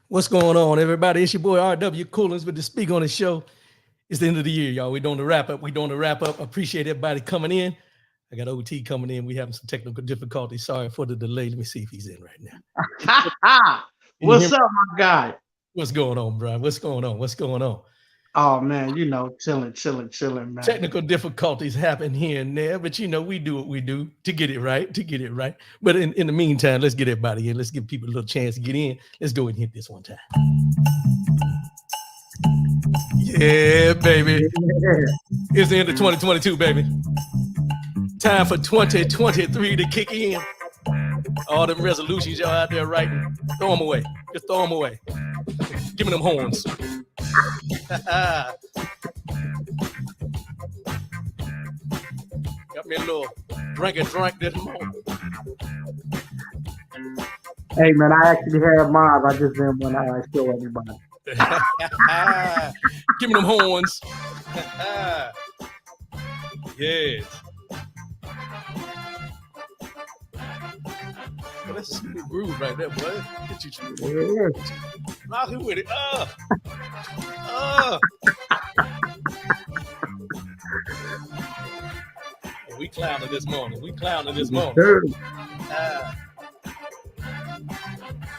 What's going on, everybody? It's your boy R.W. Coolins with the Speak on the Show. It's the end of the year, y'all. We're doing the wrap up. Appreciate everybody coming in. I got OT coming in. We having some technical difficulties. Sorry for the delay. Let me see if he's in right now. What's up, my guy? What's going on, bro? What's going on? Oh man, chilling, man. Technical difficulties happen here and there, but we do what we do to get it right. But in the meantime, let's get everybody in. Let's give people a little chance to get in. Let's go and hit this one time. Yeah, baby. It's the end of 2022, baby. Time for 2023 to kick in. All them resolutions y'all out there writing, throw them away. Just throw them away. Give me them horns. Got me a little drink this morning. Hey man, I actually have mine. I just didn't want to show everybody. Give me them horns. Yes. Well, that's a smooth groove right there, boy. Get you. Rock it with it. We clowning this morning.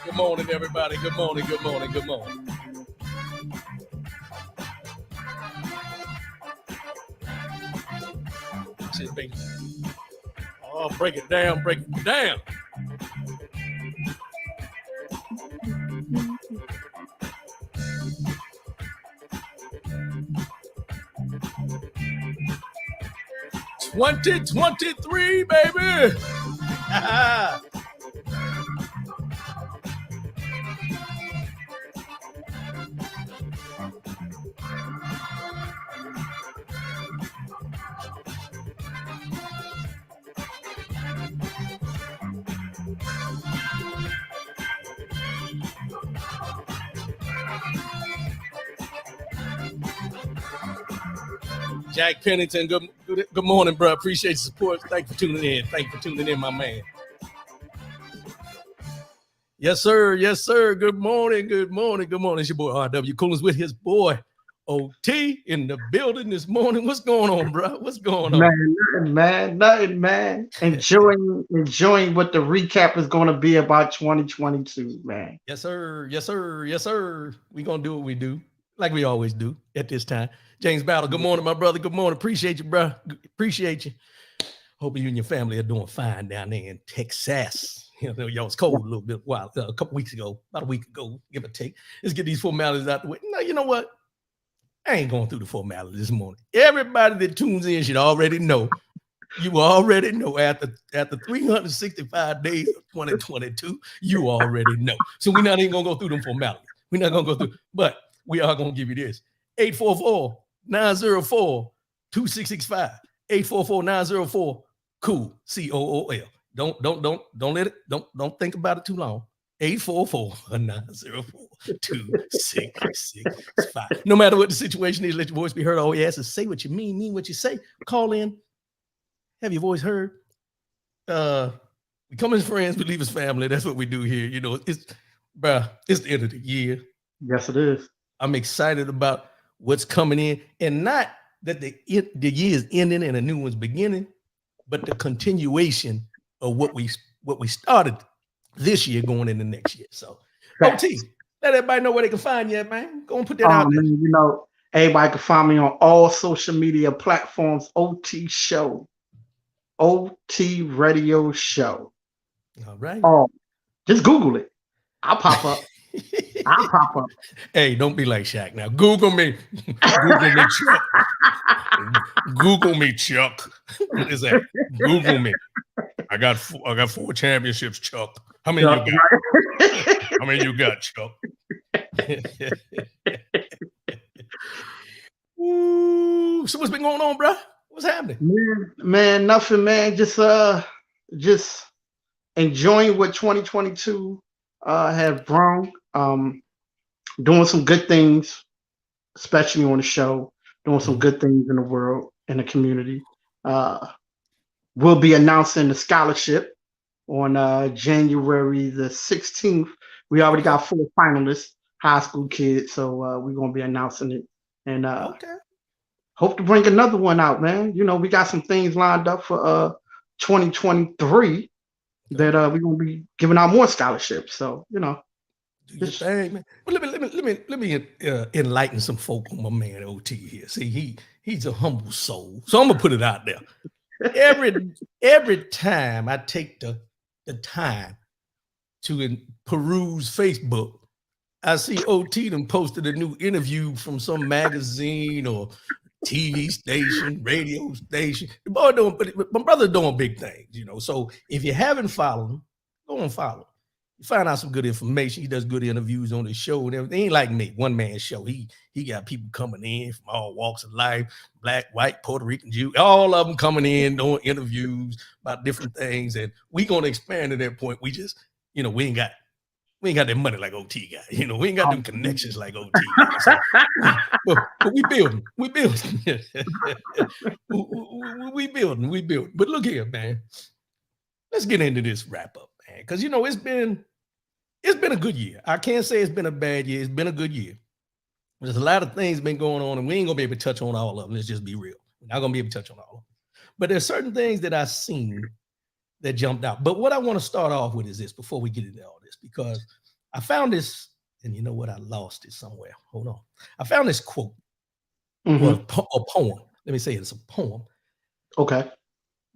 Good morning, everybody. Good morning. Shit, baby. Oh, break it down. 2023, baby. Jack Pennington, good morning, bro. Appreciate your support. Thank you for tuning in, my man. Yes, sir. Good morning. It's your boy R.W. Coolins with his boy OT in the building this morning. What's going on, bro? What's going on? Nothing, man. Enjoying what the recap is going to be about 2022, man. Yes, sir. We're going to do what we do, like we always do at this time. James Battle, good morning, my brother. Good morning. Appreciate you, bro. Appreciate you. Hope you and your family are doing fine down there in Texas. Y'all was cold a little bit a couple weeks ago, about a week ago, give or take. Let's get these formalities out the way. No, you know what? I ain't going through the formalities this morning. Everybody that tunes in should already know. You already know after 365 days of 2022, you already know. So we're not even going to go through them formalities. We're not going to go through, but we are going to give you this. 844-904-2665. 844-904-COOL. COOL. Don't think about it too long. 844-904-2665. No matter what the situation is, let your voice be heard. All we ask is say what you mean what you say. Call in, have your voice heard. We come as friends, we leave as family. That's what we do here. It's the end of the year. Yes, it is. I'm excited about what's coming in, and not that the year is ending and a new one's beginning, but the continuation of what we started this year going into next year. So, OT, let everybody know where they can find you, man. Go and put that out there. Man, everybody can find me on all social media platforms. OT Show, OT Radio Show. All right. Just Google it. I'll pop up. Hey, don't be like Shaq now. Google me. Google me, Chuck. What is that? Google me. I got 4 championships, Chuck. How many you got? How many you got, Chuck? Ooh, so what's been going on, bro? What's happening? Man, nothing, man. Just enjoying what 2022 have brought. Doing some good things, especially on the show, doing some good things in the world, in the community. We'll be announcing the scholarship on January the 16th. We already got 4 finalists. high school kids. So we're gonna be announcing it, and Okay. hope to bring another one out, man. You know, we got some things lined up for 2023 that we're gonna be giving out more scholarships. So you know, Do your thing, man. But let me enlighten some folk on my man OT here. See, he's a humble soul. So I'm gonna put it out there. Every time I take the time to peruse Facebook, I see OT them posted a new interview from some magazine or TV station, radio station. The boy doing, but my brother doing big things, you know. So if you haven't followed him, go and follow him. You find out some good information. He does good interviews on his show and everything. He ain't like me, one man show. He got people coming in from all walks of life, black, white, Puerto Rican, Jew, all of them coming in doing interviews about different things. And we gonna expand to that point. We just, you know, we ain't got that money like OT got. You know, we ain't got them connections like OT got. So, but we building. We building. we building. But look here, man. Let's get into this wrap up, man. Because you know, it's been a good year. I can't say it's been a bad year. It's been a good year. There's a lot of things been going on, and we ain't gonna be able to touch on all of them. Let's just be real. We're not gonna be able to touch on all of them. But there's certain things that I've seen that jumped out. But what I want to start off with is this before we get into all this, because I found this, and you know what? I lost it somewhere. Hold on. I found this quote, or a poem. Let me say it's a poem. Okay.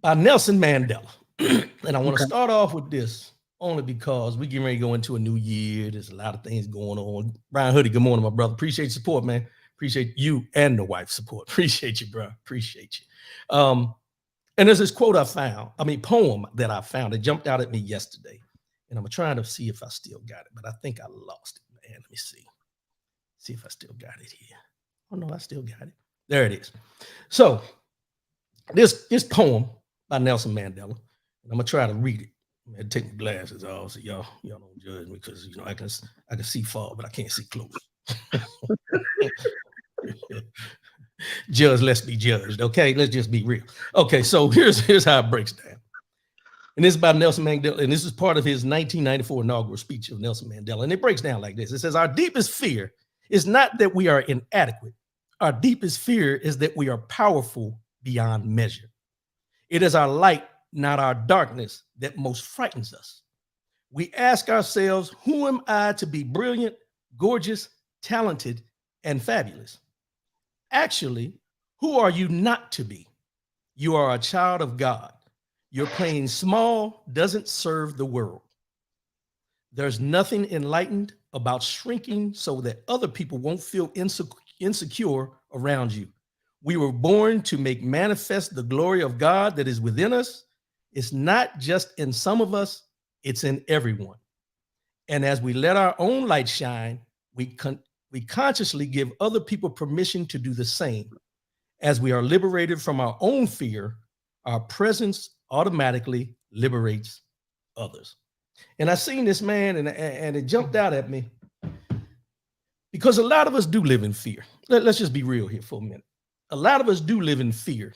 By Nelson Mandela. And I want to start off with this only because we getting ready to go into a new year. There's a lot of things going on. Brian Hoodie, good morning, my brother. Appreciate your support, man. Appreciate you and the wife's support. Appreciate you, bro. Appreciate you. And there's this quote poem that I found. It jumped out at me yesterday. And I'm trying to see if I still got it, but I think I lost it, man. Let me see. See if I still got it here. Oh, no, I still got it. There it is. So this poem by Nelson Mandela, and I'm gonna try to read it. I'm gonna take my glasses off so y'all don't judge me, because you know I can see far, but I can't see close. Judge, let's be judged. Okay, let's just be real. Okay, so here's how it breaks down. And this is by Nelson Mandela, and this is part of his 1994 inaugural speech of Nelson Mandela. And it breaks down like this. It says, our deepest fear is not that we are inadequate. Our deepest fear is that we are powerful beyond measure. It is our light, not our darkness, that most frightens us. We ask ourselves, who am I to be brilliant, gorgeous, talented, and fabulous? Actually, who are you not to be? You are a child of God. Your playing small doesn't serve the world. There's nothing enlightened about shrinking so that other people won't feel insecure around you. We were born to make manifest the glory of God that is within us. It's not just in some of us, it's in everyone. And as we let our own light shine, we consciously give other people permission to do the same. As we are liberated from our own fear, our presence automatically liberates others. And I seen this, man, and it jumped out at me because a lot of us do live in fear. Let's just be real here for a minute. A lot of us do live in fear.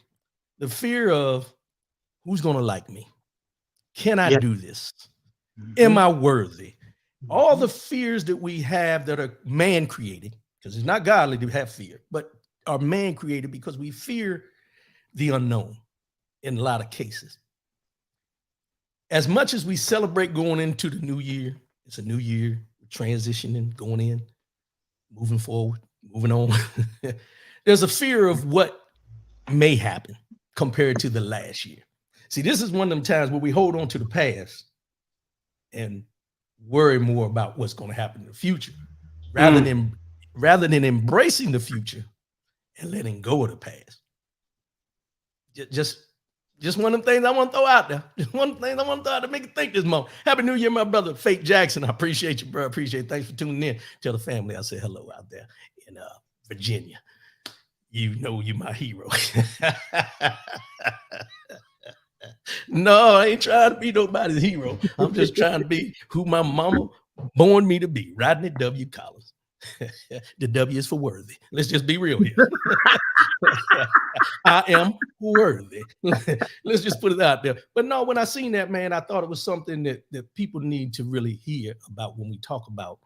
The fear of, who's going to like me? Can I do this? Am I worthy? All the fears that we have that are man-created, because it's not godly to have fear, but are man-created because we fear the unknown in a lot of cases. As much as we celebrate going into the new year, it's a new year, transitioning, going in, moving forward, moving on. There's a fear of what may happen compared to the last year. See, this is one of them times where we hold on to the past and worry more about what's going to happen in the future rather than embracing the future and letting go of the past. Just one of the things I want to throw out there. Just one of the things I want to throw out to make you think this moment. Happy New Year, my brother, Fate Jackson. I appreciate you, bro. I appreciate it. Thanks for tuning in. Tell the family I say hello out there in Virginia. You know you're my hero. No, I ain't trying to be nobody's hero. I'm just trying to be who my mama born me to be, Rodney W. Collins. The W is for worthy. Let's just be real here. I am worthy. Let's just put it out there. But no, when I seen that, man, I thought it was something that people need to really hear about when we talk about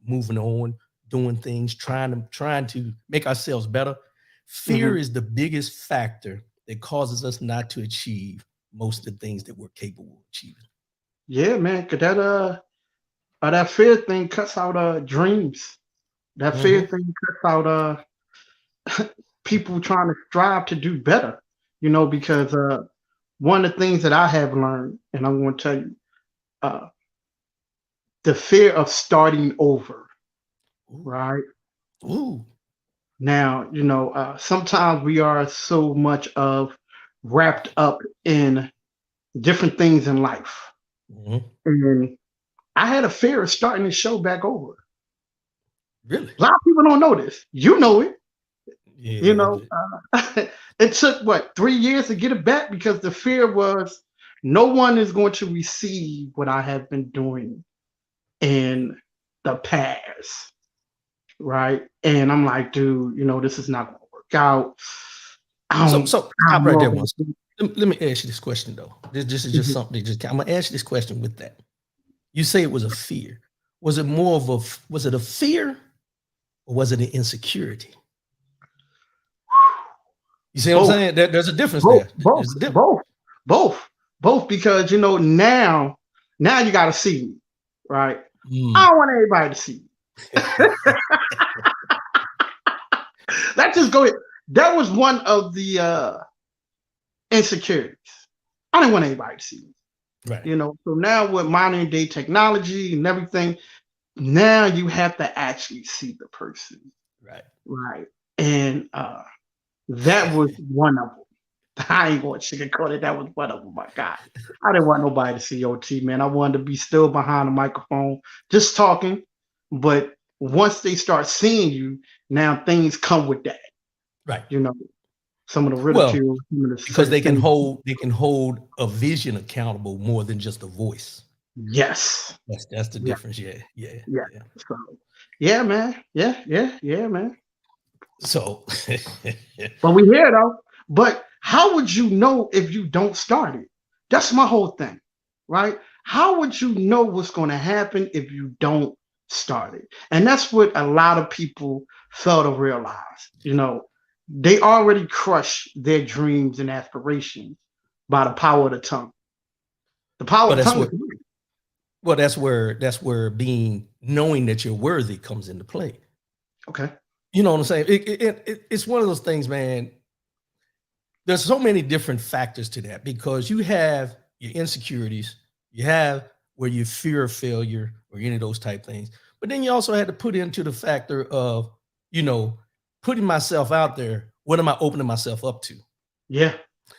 moving on, doing things, trying to make ourselves better. Fear is the biggest factor that causes us not to achieve most of the things that we're capable of achieving. Yeah, man. Cause that fear thing cuts out dreams. That fear Mhm. thing cuts out people trying to strive to do better. Because one of the things that I have learned, and I'm going to tell you, uh, the fear of starting over. Ooh, Right ooh, now, sometimes we are so much of wrapped up in different things in life, mhm. and I had a fear of starting the show back over. Really? A lot of people don't know this. You know it. You Yeah, know, but it took what 3 years to get it back because the fear was no one is going to receive what I have been doing in the past, right? And I'm like, dude, this is not going to work out. so I stop don't right know there about once. this. Let me ask you this question though. This is just Mhm. something. I'm gonna ask you this question with that. You say it was a fear. Was it more of was it a fear or was it an insecurity? You see what I'm Both, saying? There's a difference both, there. both, There's a difference. both, both, both, because now you got to see me, right? I Mm. don't want everybody to see me. Let's just go ahead. That was one of the insecurities. I didn't want anybody to see me. Right, So now with modern day technology and everything, now you have to actually see the person, right. right? And that was one of them. I ain't going to sugarcoat it. That was one of them. My God, I didn't want nobody to see OT, man. I wanted to be still behind the microphone, just talking. But once they start seeing you, now things come with that. Right. You know, some of the Well, ridicule, some of the because certain things. they can hold a vision accountable more than just a voice. Yes, That's the yeah, difference. Yeah, yeah, yeah. yeah. So, yeah, man. Yeah, man. So But we here though. But how would you know if you don't start it? That's my whole thing, right? How would you know what's going to happen if you don't start it? And that's what a lot of people fail to realize. They already crush their dreams and aspirations by the power of the tongue. The power well of the that's tongue where is real. that's where being knowing that you're worthy comes into play. Okay. You know what I'm saying? It's one of those things, man. There's so many different factors to that because you have your insecurities, you have where you fear of failure or any of those type things. But then you also had to put into the factor of, you know, putting myself out there. What am I opening myself up to? Yeah.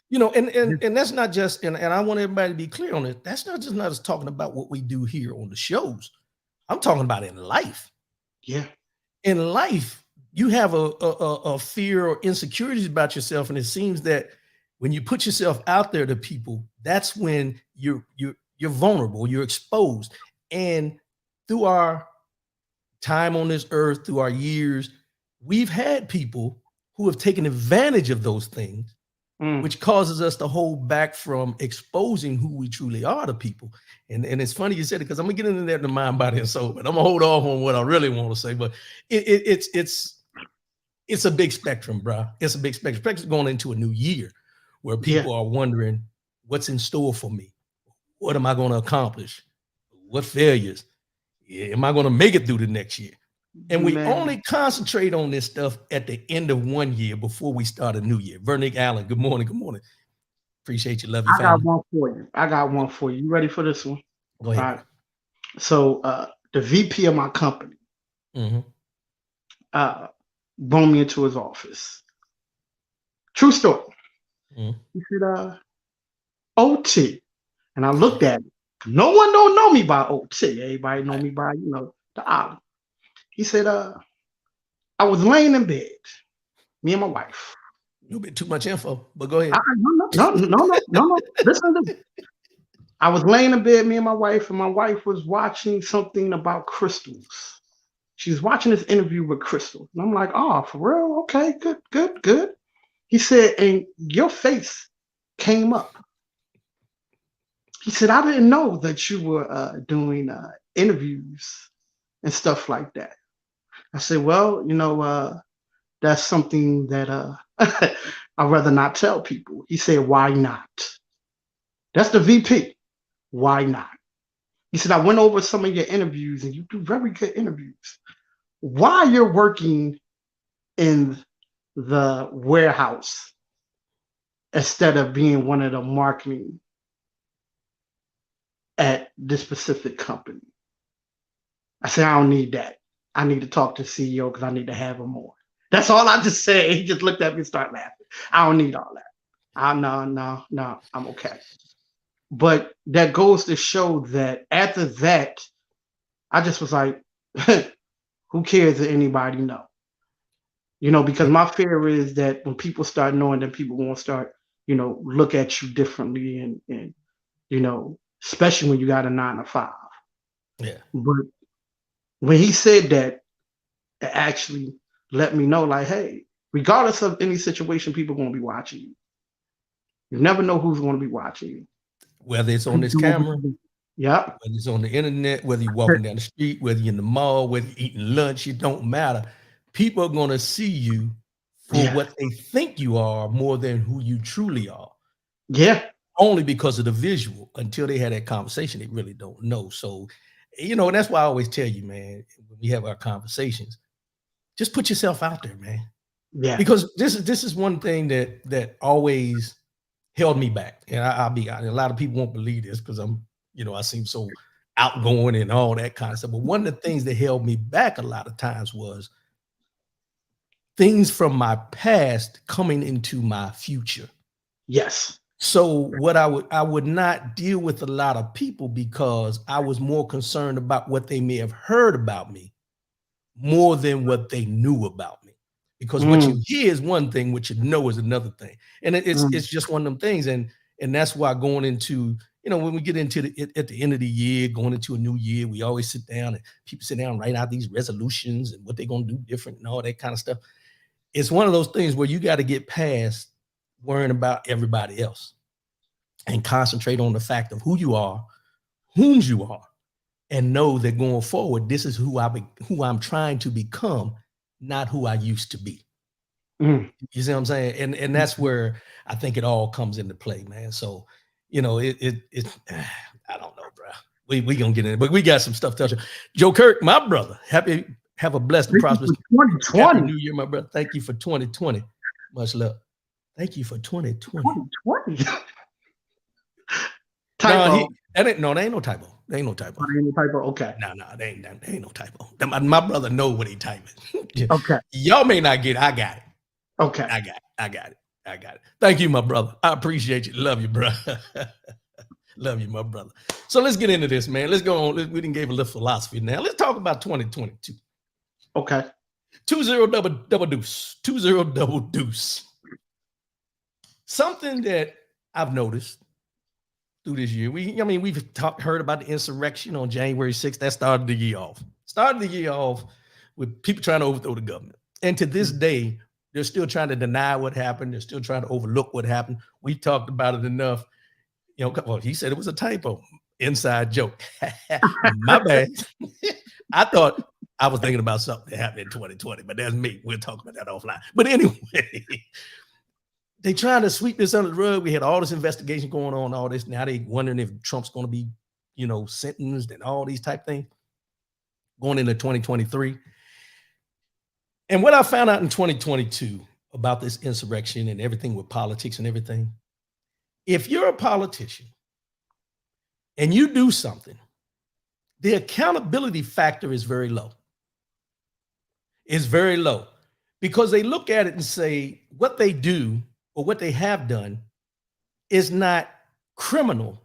And that's not just and I want everybody to be clear on it. That's not just talking about what we do here on the shows. I'm talking about in life. Yeah. In life, you have a fear or insecurities about yourself, and it seems that when you put yourself out there to people, that's when you're vulnerable, you're exposed. And through our time on this earth, through our years, we've had people who have taken advantage of those things, Mm. which causes us to hold back from exposing who we truly are to people. And it's funny you said it because I'm gonna get into that in the mind, body, and soul, but I'm gonna hold off on what I really want to say. But it's a big spectrum, bro. It's a big spectrum, especially going into a new year where Yeah. people are wondering what's in store for me. What am I going to accomplish? What failures? Am I going to make it through the next year? And we Man. only concentrate on this stuff at the end of one year before we start a new year. Vernick Allen, good morning. Good morning. Appreciate you. Love your I got family. one for you. I got one for you. You ready for this one? Go All ahead, bro. right. So the VP of my company Mhm. uh brought me into his office. True story. Mhm. He said, OT. And I looked at him. No one don't know me by OT. Everybody know Right. me by, the Ollie. He said, I was laying in bed, me and my wife. A little bit too much info, but go ahead. No. Listen to this. I was laying in bed, me and my wife was watching something about crystals. She was watching this interview with Crystal. And I'm like, oh, for real? Okay, good. He said, and your face came up. He said, I didn't know that you were doing interviews and stuff like that. I said, well, that's something that I'd rather not tell people. He said, why not? That's the VP. Why not? He said, I went over some of your interviews and you do very good interviews. Why you're working in the warehouse instead of being one of the marketing at this specific company? I said, I don't need that. I need to talk to the CEO because I need to have him more. That's all I just said. He just looked at me and started laughing. I don't need all that. No, I'm okay. But that goes to show that after that, I just was like, who cares if anybody know? Because my fear is that when people start knowing, that people won't start, look at you differently and especially when you got a 9 to 5. Yeah. But when he said that, it actually let me know, like, hey, regardless of any situation, people are going to be watching you. You never know who's going to be watching you. Whether it's on this camera, yep. Whether it's on the internet, whether you're walking down the street, whether you're in the mall, whether you're eating lunch, it don't matter. People are going to see you for what they think you are more than who you truly are. Yeah. Only because of the visual. Until they had that conversation, they really don't know. So, and that's why I always tell you, man, when we have our conversations, just put yourself out there, man. Yeah. Because this is one thing that always held me back. And I'll be honest, a lot of people won't believe this because I'm, I seem so outgoing and all that kind of stuff. But one of the things that held me back a lot of times was things from my past coming into my future. Yes. So what I would not deal with a lot of people because I was more concerned about what they may have heard about me more than what they knew about me. Because what you hear is one thing, what you know is another thing. And it's just one of them things. And that's why going into, when we get into at the end of the year, going into a new year, we always sit down and people sit down and write out these resolutions and what they're going to do different and all that kind of stuff. It's one of those things where you got to get past worrying about everybody else and concentrate on the fact of who you are, whom you are, and know that going forward, this is who I'm trying to become, not who I used to be. You see what I'm saying? And that's where I think it all comes into play, man. So, I don't know, bro. We gonna get in it, but we got some stuff to touch on. Joe Kirk, my brother, have a blessed and prosperous 2020. Happy New Year, my brother. Thank you for 2020. Much love. Thank you for 2020. 2020. Typo. That ain't no typo. There ain't no typo. Ain't no typo. Okay. No, there ain't no typo. My brother know what he typing. Okay. Y'all may not get it. I got it. Okay. I got it. Thank you, my brother. I appreciate you. Love you, bro. Love you, my brother. So let's get into this, man. Let's go on. We didn't give a little philosophy now. Let's talk about 2022. Okay. 2-0 double deuce. 2-0 double deuce. Something that I've noticed through this year. We've heard about the insurrection on January 6th. That started the year off. With people trying to overthrow the government. And to this day, they're still trying to deny what happened. They're still trying to overlook what happened. We talked about it enough. Well, he said it was a typo. Inside joke. My bad. I thought I was thinking about something that happened in 2020, but that's me. We'll talk about that offline. But anyway, they trying to sweep this under the rug. We had all this investigation going on, all this. Now they wondering if Trump's going to be, sentenced and all these type things going into 2023. And what I found out in 2022 about this insurrection and everything with politics and everything, if you're a politician and you do something, the accountability factor is very low. It's very low because they look at it and say what they do or what they have done is not criminal.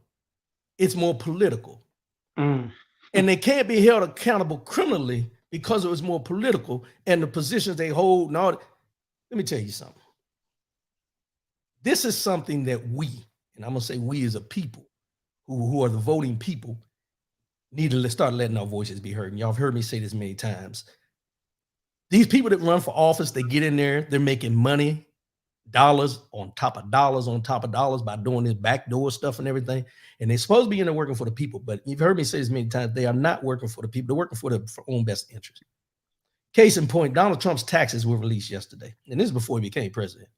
It's more political. And they can't be held accountable criminally because it was more political and the positions they hold and all that. Let me tell you something. This is something that we, and I'm going to say we as a people who are the voting people, need to start letting our voices be heard. And y'all have heard me say this many times. These people that run for office, they get in there, they're making money, dollars on top of dollars by doing this backdoor stuff and everything. And they're supposed to be in there working for the people. But you've heard me say this many times. They are not working for the people. They're working for their own best interest. Case in point, Donald Trump's taxes were released yesterday, and this is before he became president.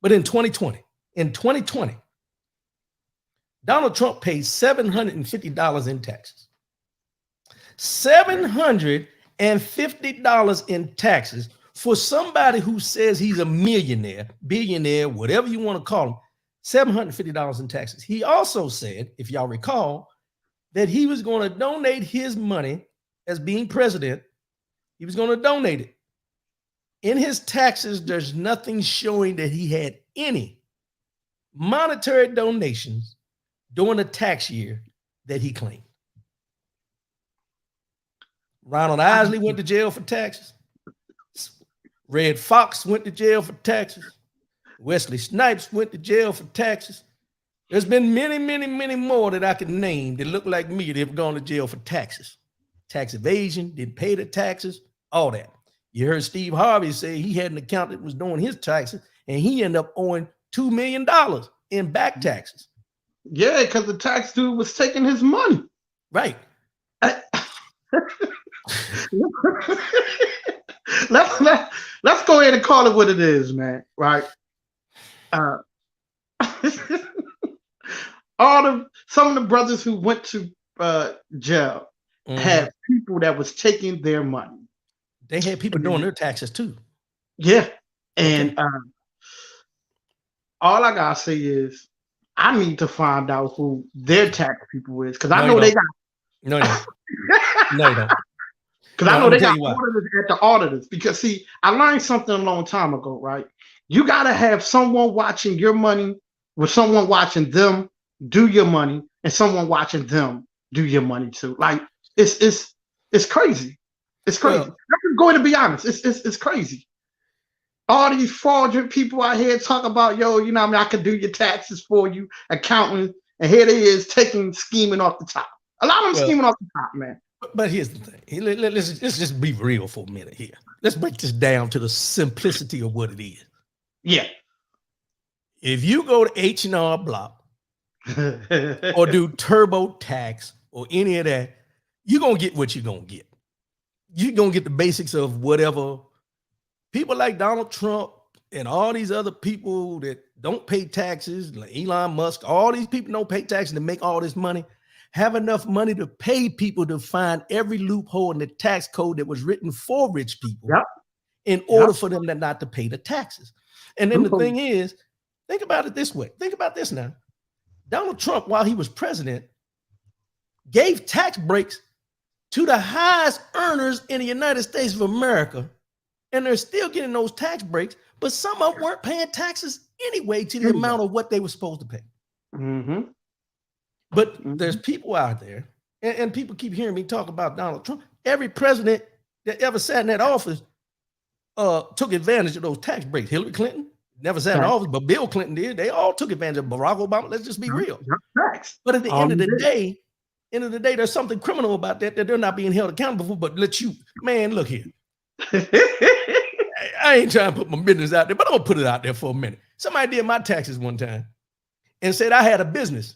But in 2020, Donald Trump paid $750 in taxes. $750 in taxes for somebody who says he's a millionaire, billionaire, whatever you want to call him. $750 in taxes. He also said, if y'all recall, that he was going to donate his money as being president. He was going to donate it. In his taxes, there's nothing showing that he had any monetary donations during the tax year that he claimed. Ronald Isley went to jail for taxes. Red Fox went to jail for taxes. Wesley Snipes went to jail for taxes. There's been many, many, many more that I can name that look like me that have gone to jail for taxes. Tax evasion, didn't pay the taxes, all that. You heard Steve Harvey say he had an accountant that was doing his taxes, and he ended up owing $2 million in back taxes. Yeah, because the tax dude was taking his money. Right. Let's go ahead and call it what it is, man. Right. Some of the brothers who went to jail had people that was taking their money. They had people doing their taxes too. Yeah. And all I gotta say is I need to find out who their tax people is, because I know they got no, you don't. Because I know they got auditors at the auditors. Because see, I learned something a long time ago, right? You gotta have someone watching your money with someone watching them do your money and someone watching them do your money too. Like it's crazy. It's crazy. I'm going to be honest. It's crazy. All these fraudulent people out here talk about, yo, you know what I mean, I can do your taxes for you, accountant, and here they is scheming off the top. A lot of them scheming off the top, man. But here's the thing. Let's just be real for a minute here. Let's break this down to the simplicity of what it is. Yeah. If you go to H&R Block or do TurboTax or any of that, you're going to get what you're going to get. You're going to get the basics of whatever. People like Donald Trump and all these other people that don't pay taxes, like Elon Musk, all these people don't pay taxes to make all this money, have enough money to pay people to find every loophole in the tax code that was written for rich people in order for them not to pay the taxes. And then the thing is, think about it this way. Think about this now. Donald Trump, while he was president, gave tax breaks to the highest earners in the United States of America. And they're still getting those tax breaks, but some of them weren't paying taxes anyway to the amount of what they were supposed to pay. But there's people out there, and people keep hearing me talk about Donald Trump. Every president that ever sat in that office took advantage of those tax breaks. Hillary Clinton never sat in office, but Bill Clinton did. They all took advantage of Barack Obama. Let's just be real. But at the end of the day, there's something criminal about that they're not being held accountable for. But man, look here. I ain't trying to put my business out there, but I'm gonna put it out there for a minute. Somebody did my taxes one time and said I had a business.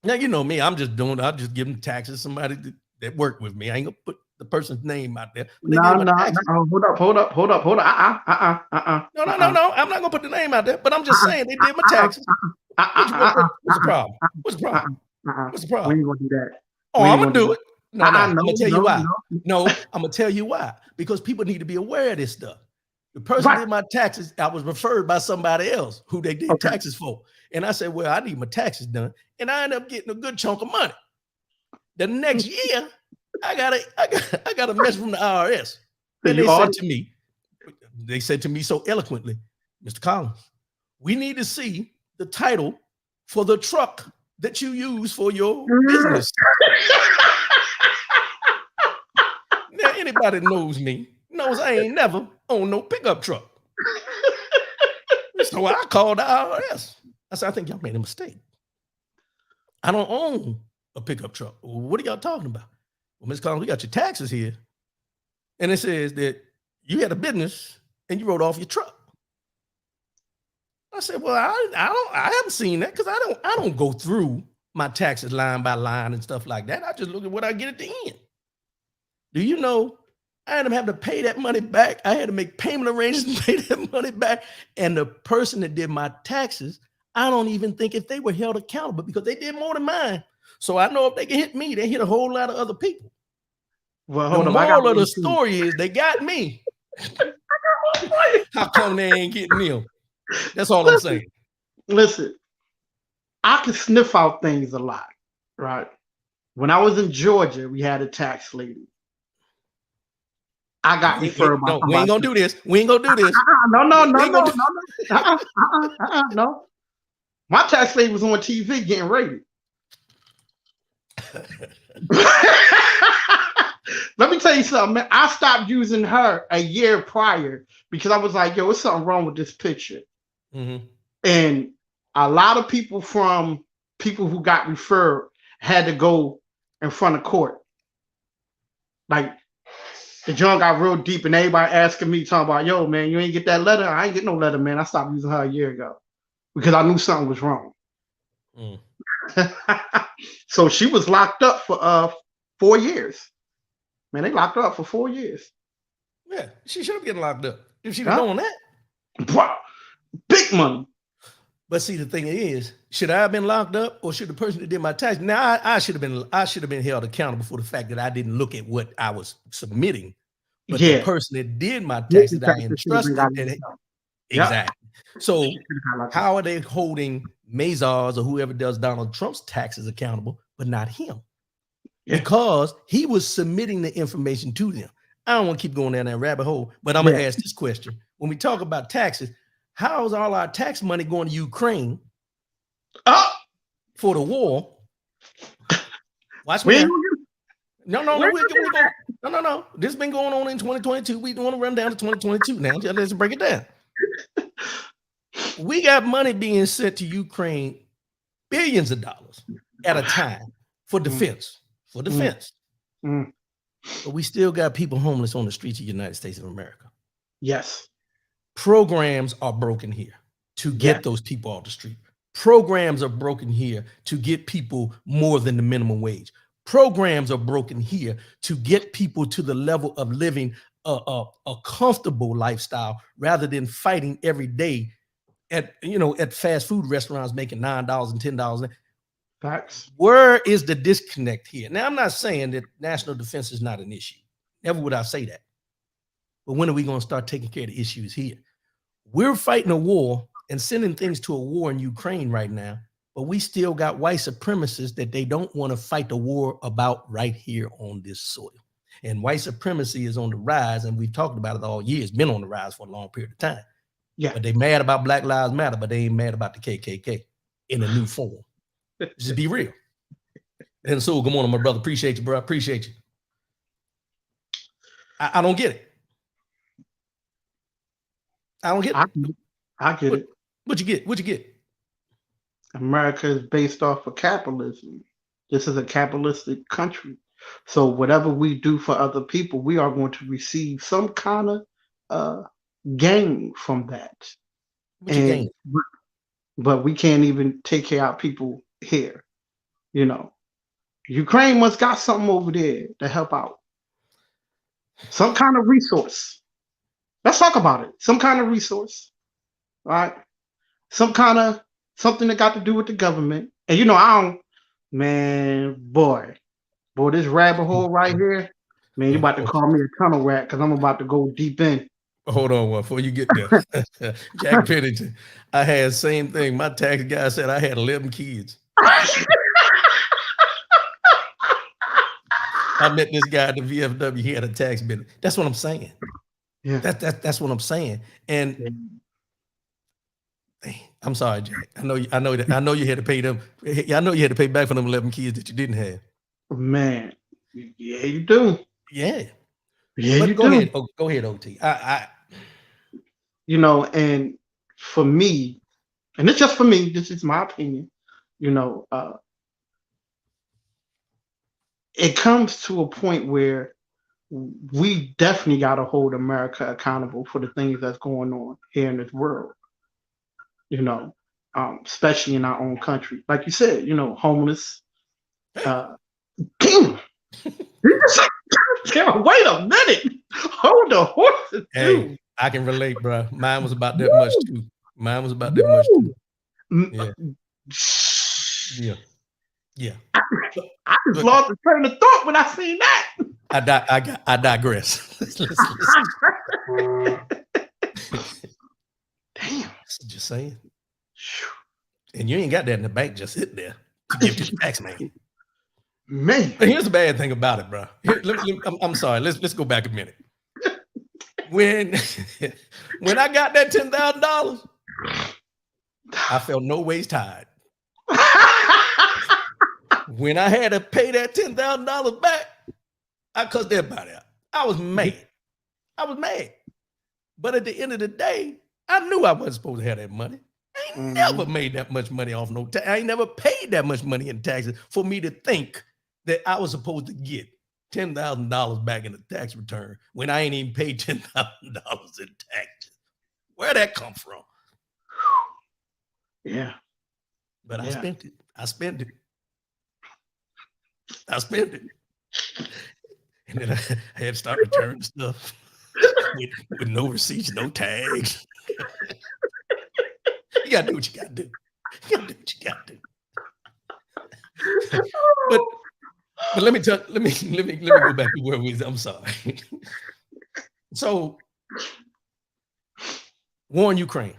Now, you know me, I'll just give them taxes. Somebody that worked with me. I ain't gonna put the person's name out there. No. Hold up. No. I'm not gonna put the name out there, but I'm just saying they did my taxes. What's the problem? What's the problem? We ain't gonna do that. Oh, I'm gonna do it. No, I'm gonna tell you why. No, I'm gonna tell you why. Because people need to be aware of this stuff. The person who did my taxes, I was referred by somebody else who they did taxes for. And I said, well, I need my taxes done. And I ended up getting a good chunk of money. The next year, I got a message from the IRS. And they said to me so eloquently, Mr. Collins, we need to see the title for the truck that you use for your business. Now, anybody that knows me knows I ain't never owned no pickup truck. So I called the IRS. I said, I think y'all made a mistake. I don't own a pickup truck. What are y'all talking about? Well, Ms. Collins, we got your taxes here. And it says that you had a business and you wrote off your truck. I said, well, I haven't seen that because I don't go through my taxes line by line and stuff like that. I just look at what I get at the end. Do you know I had to have to pay that money back. I had to make payment arrangements to pay that money back. And the person that did my taxes, I don't even think if they were held accountable because they did more than mine. So I know if they can hit me, they hit a whole lot of other people. Well, The hold on. moral of the story is they got me. How come they ain't getting them? That's all I'm saying. Listen, I can sniff out things a lot, right? When I was in Georgia, we had a tax lady. I got referred by we ain't gonna do this. We ain't gonna do this. No. My tax lady was on TV getting rated. Let me tell you something, man. I stopped using her a year prior because I was like, yo, what's something wrong with this picture? Mm-hmm. And a lot of people from people who got referred had to go in front of court. Like, the joint got real deep and everybody asking me, talking about, yo, man, you ain't get that letter? I ain't get no letter, man. I stopped using her a year ago because I knew something was wrong. Mm. So she was locked up for 4 years. Man, they locked her up for 4 years. Yeah, she should have been locked up if she was doing that. Bro, big money. But see, the thing is, should I have been locked up, or should the person that did my tax? Now, I should have been held accountable for the fact that I didn't look at what I was submitting. But the person that did my taxes, I entrusted. Exactly. So how are they holding Mazars or whoever does Donald Trump's taxes accountable, but not him? Yeah. Because he was submitting the information to them. I don't want to keep going down that rabbit hole, but I'm gonna ask this question: when we talk about taxes, how's all our tax money going to Ukraine for the war? Watch me. No. This has been going on in 2022. We want to run down to 2022 now. Let's break it down. We got money being sent to Ukraine, billions of dollars at a time for defense. But we still got people homeless on the streets of the United States of America. Yes. Programs are broken here to get those people off the street. Programs are broken here to get people more than the minimum wage. Programs are broken here to get people to the level of living a comfortable lifestyle rather than fighting every day at fast food restaurants making $9 and $10. Facts. Where is the disconnect here? Now, I'm not saying that national defense is not an issue. Never would I say that. But when are we going to start taking care of the issues here? We're fighting a war and sending things to a war in Ukraine right now, but we still got white supremacists that they don't want to fight the war about right here on this soil. And white supremacy is on the rise, and we've talked about it all year. It's been on the rise for a long period of time. Yeah. But they mad about Black Lives Matter, but they ain't mad about the KKK in a new form. Just be real. And so, good morning, my brother. Appreciate you, bro. Appreciate you. I don't get it. I don't get it. I get it. What you get? What you get? America is based off of capitalism. This is a capitalistic country. So whatever we do for other people, we are going to receive some kind of gain from that. But we can't even take care of people here. You know, Ukraine must got something over there to help out. Some kind of resource. Let's talk about it. Some kind of resource, right? Some kind of something that got to do with the government. And boy, this rabbit hole right here, man, you about to call me a tunnel rat because I'm about to go deep in. Hold on before you get there. Jack Pennington, I had the same thing. My tax guy said I had 11 kids. I met this guy at the VFW. He had a tax bill. That's what I'm saying. Yeah, that's what I'm saying. And I'm sorry, Jack. I know you had to pay them. I know you had to pay back for them 11 kids that you didn't have. Man, yeah, you do. Yeah, but go ahead. Go ahead, OT. And for me, and it's just for me. This is my opinion. It comes to a point where we definitely got to hold America accountable for the things that's going on here in this world. Especially in our own country, like you said, homeless. Damn. Wait a minute. Hold the horses, Hey, dude. I can relate, bro. Mine was about that much too. Mine was about that much too. Yeah. Yeah. Yeah. I just lost the train of thought when I seen that. I digress. Listen. Damn. Just saying. And you ain't got that in the bank just sitting there to give to the tax man. Man. But here's the bad thing about it, bro. I'm sorry. Let's go back a minute. When I got that $10,000, I felt no ways tired. When I had to pay that $10,000 back, I cussed everybody out. I was mad. But at the end of the day, I knew I wasn't supposed to have that money. I ain't never made that much money off no tax. I ain't never paid that much money in taxes for me to think that I was supposed to get $10,000 back in the tax return when I ain't even paid $10,000 in taxes. Where'd that come from? Yeah. But I spent it. I spent it. And then I had to start returning stuff with no receipts, no tags. You gotta do what you gotta do. But let me go back to where we was. I'm sorry. So, war in Ukraine.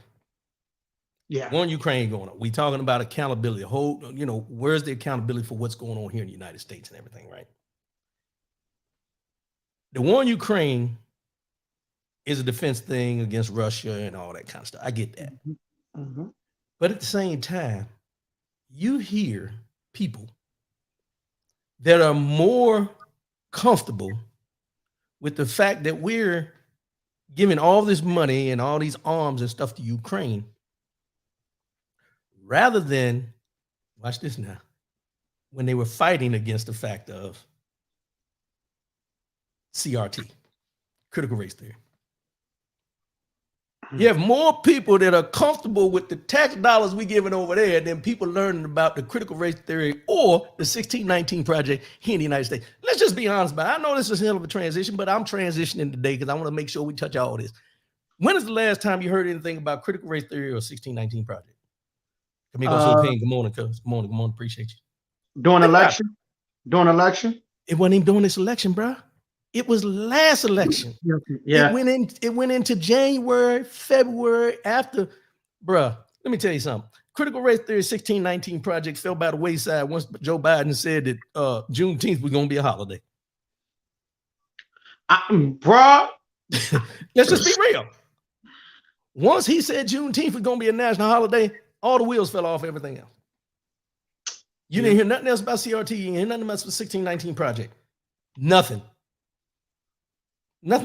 Yeah. War in Ukraine going on. We talking about accountability. Where's the accountability for what's going on here in the United States and everything, right? The war in Ukraine is a defense thing against Russia and all that kind of stuff. I get that. Mm-hmm. But at the same time, you hear people that are more comfortable with the fact that we're giving all this money and all these arms and stuff to Ukraine rather than, watch this now, when they were fighting against the fact of CRT, critical race theory. You have more people that are comfortable with the tax dollars we giving over there than people learning about the critical race theory or the 1619 project here in the United States. Let's just be honest about it. I know this is a hell of a transition, but I'm transitioning today because I want to make sure we touch all this. When is the last time you heard anything about critical race theory or 1619 project? Good morning, cuz. Good morning. Appreciate you. During election? It wasn't even during this election, bro. It was last election. Yeah. It went into January, February after, bruh. Let me tell you something. Critical race theory 1619 project fell by the wayside once Joe Biden said that Juneteenth was gonna be a holiday. Bruh. Let's just be real. Once he said Juneteenth was gonna be a national holiday, all the wheels fell off everything else. You didn't hear nothing else about CRT. You didn't hear nothing about the 1619 project. Nothing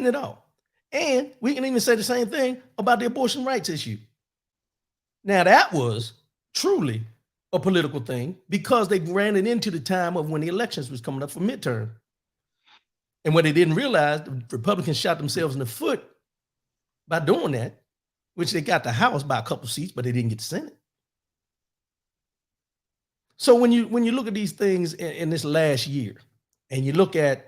at all. And we can even say the same thing about the abortion rights issue. Now, that was truly a political thing because they ran it into the time of when the elections was coming up for midterm. And what they didn't realize, the Republicans shot themselves in the foot by doing that, which they got the House by a couple seats, but they didn't get the Senate. So when you look at these things in this last year, and you look at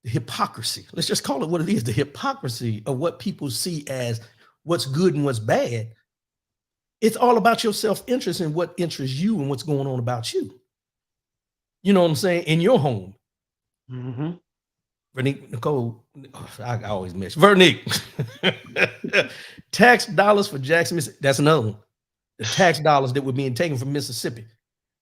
the hypocrisy, let's just call it what it is, the hypocrisy of what people see as what's good and what's bad. It's all about your self-interest and what interests you and what's going on about you. You know what I'm saying? In your home. Mm-hmm. Vernique, Nicole, I always miss Vernique. Tax dollars for Jackson, Mississippi. That's another one. The tax dollars that were being taken from Mississippi.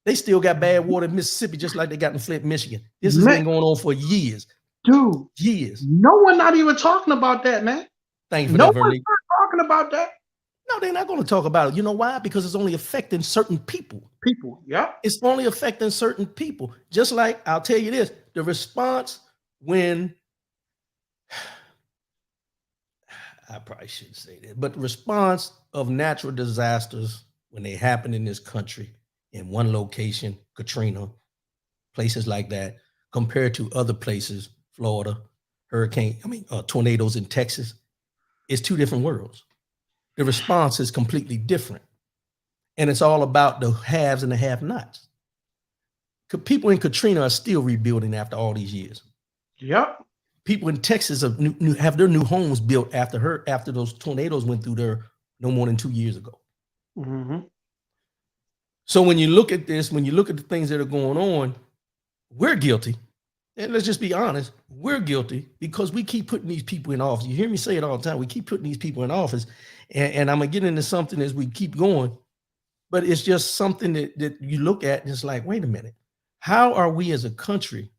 They still got bad water in Mississippi, just like they got in Flint, Michigan. This has been going on for years. Dude. Years. No one not even talking about that, man. Thank you for that, Vernique. Talking about that. No, they're not going to talk about it. You know why? Because it's only affecting certain people. Yeah. It's only affecting certain people. Just like, I'll tell you this, the response when, I probably shouldn't say that, but the response of natural disasters when they happen in this country, in one location, Katrina, places like that, compared to other places, Florida, tornadoes in Texas, it's two different worlds. The response is completely different. And it's all about the haves and the have-nots. People in Katrina are still rebuilding after all these years. Yep. People in Texas have their new homes built after those tornadoes went through there no more than 2 years ago. Mm-hmm. So when you look at this, when you look at the things that are going on, we're guilty. And let's just be honest, we're guilty because we keep putting these people in office. You hear me say it all the time. We keep putting these people in office. And I'm going to get into something as we keep going. But it's just something that you look at and it's like, wait a minute. How are we as a country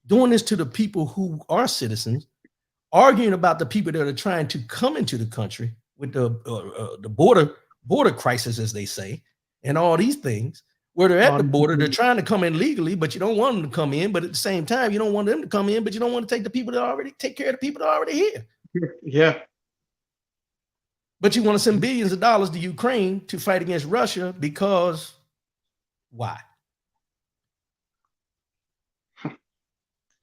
doing this to the people who are citizens, arguing about the people that are trying to come into the country with the border crisis, as they say, and all these things? Where they're at the border, they're trying to come in legally, but you don't want them to come in. But at the same time, you don't want them to come in, but you don't want to take care of the people that are already here. Yeah. But you want to send billions of dollars to Ukraine to fight against Russia because why?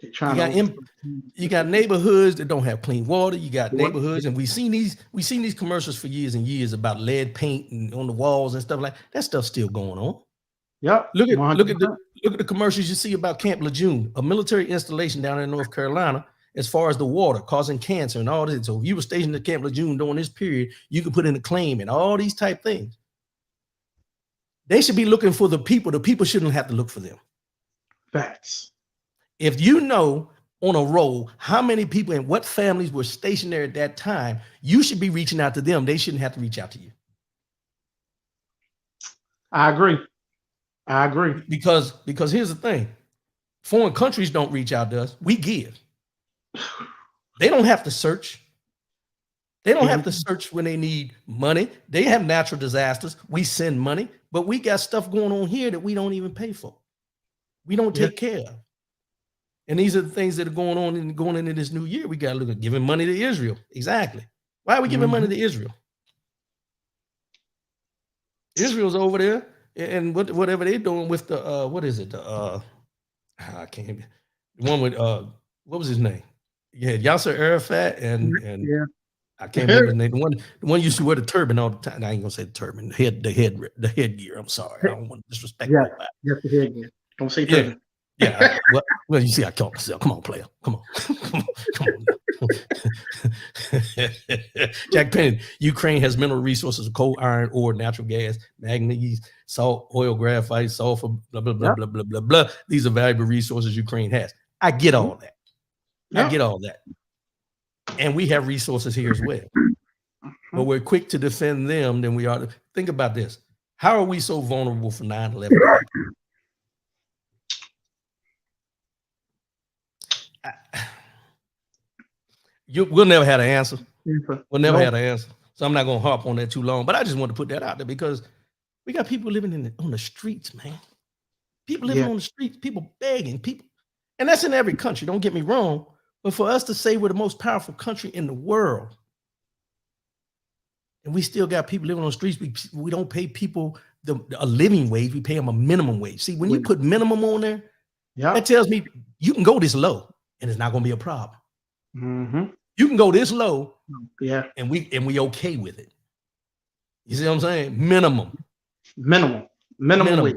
You got neighborhoods that don't have clean water. You got neighborhoods, and we've seen these commercials for years and years about lead paint and on the walls and stuff like that. Stuff's still going on. Yep. Look at the commercials you see about Camp Lejeune, a military installation down in North Carolina, as far as the water causing cancer and all this. So if you were stationed at Camp Lejeune during this period, you could put in a claim and all these type things. They should be looking for the people. The people shouldn't have to look for them. Facts. If you know on a roll how many people and what families were stationed there at that time, you should be reaching out to them. They shouldn't have to reach out to you. I agree. Because here's the thing. Foreign countries don't reach out to us. We give. They don't have to search. They don't have to search when they need money. They have natural disasters. We send money, but we got stuff going on here that we don't even pay for. We don't take care of. And these are the things that are going on and going into this new year. We got to look at giving money to Israel. Exactly. Why are we giving money to Israel? Israel's over there. And whatever they're doing with the what is it? I can't. The one with what was his name? You had Yasser Arafat and I can't remember his name. The one used to wear the turban all the time. I ain't gonna say the turban. The headgear. I'm sorry. I don't want to disrespect. Yes, the headgear. Don't say turban. Yeah. Well, you see, I caught myself. Come on, player. Come on. Jack Penny, Ukraine has mineral resources of coal, iron, ore, natural gas, manganese, salt, oil, graphite, sulfur, blah, blah, blah, blah, blah, blah, blah. These are valuable resources Ukraine has. I get all that. I get all that. And we have resources here as well. But we're quick to defend them than we are to think about this. How are we so vulnerable for 9/11? We'll never have an answer. We'll never have an answer. So I'm not going to harp on that too long. But I just want to put that out there because we got people living on the streets, man. People living on the streets, people begging, people. And that's in every country. Don't get me wrong. But for us to say we're the most powerful country in the world, and we still got people living on the streets, we don't pay people a living wage. We pay them a minimum wage. See, when you put minimum on there, that tells me you can go this low and it's not going to be a problem. You can go this low, and we okay with it. You see what I'm saying? Minimum wage.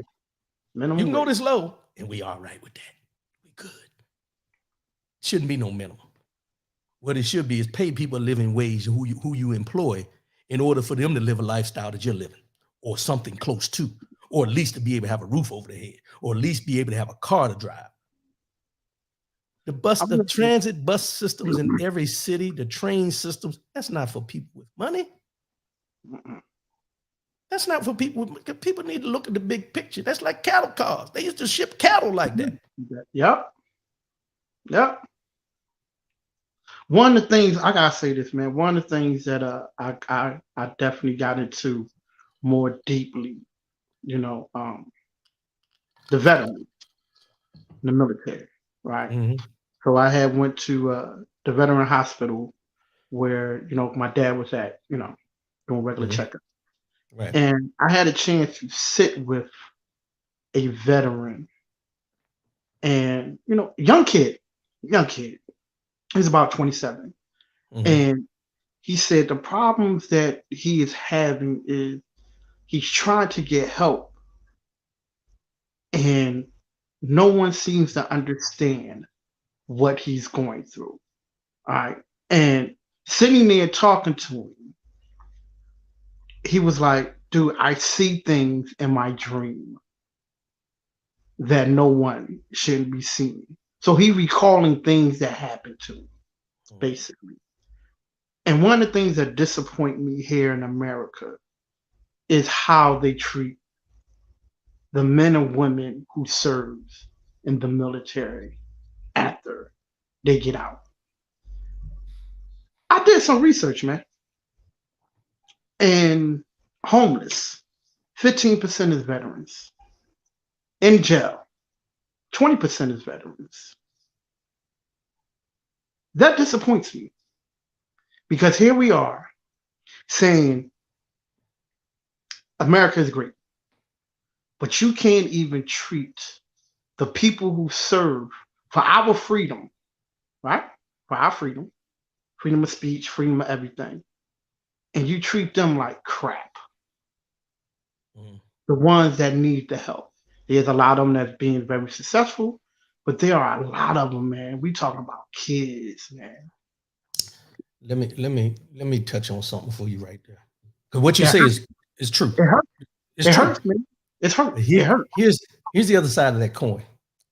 You can go this low, and we all right with that. We good. Shouldn't be no minimum. What it should be is pay people a living wage who you employ in order for them to live a lifestyle that you're living, or something close to, or at least to be able to have a roof over their head, or at least be able to have a car to drive. The transit bus systems in every city, the train systems, that's not for people with money. That's not for people. People need to look at the big picture. That's like cattle cars. They used to ship cattle like that. Yep. One of the things, I gotta say this, man. One of the things that I definitely got into more deeply, the veterans in the military, right? So I had went to the veteran hospital where my dad was at, doing regular checkups. Right. And I had a chance to sit with a veteran and, young kid. He's about 27. And he said the problems that he is having is he's trying to get help and no one seems to understand what he's going through. All right. And sitting there talking to him, he was like, dude, I see things in my dream that no one shouldn't be seeing. So he recalling things that happened to him, basically. And one of the things that disappoint me here in America is how they treat the men and women who serves in the military after they get out. I did some research, man. And homeless, 15% is veterans. In jail, 20% is veterans. That disappoints me because here we are saying America is great, but you can't even treat the people who serve for our freedom, right? For our freedom of speech, freedom of everything. And you treat them like crap. The ones that need the help. There's a lot of them that's being very successful, but there are a lot of them, man. We talking about kids, man. Let me touch on something for you right there. Because what you say is true. It hurts. It's it true. hurts, man. It's hurt. Here, It hurts. here's the other side of that coin.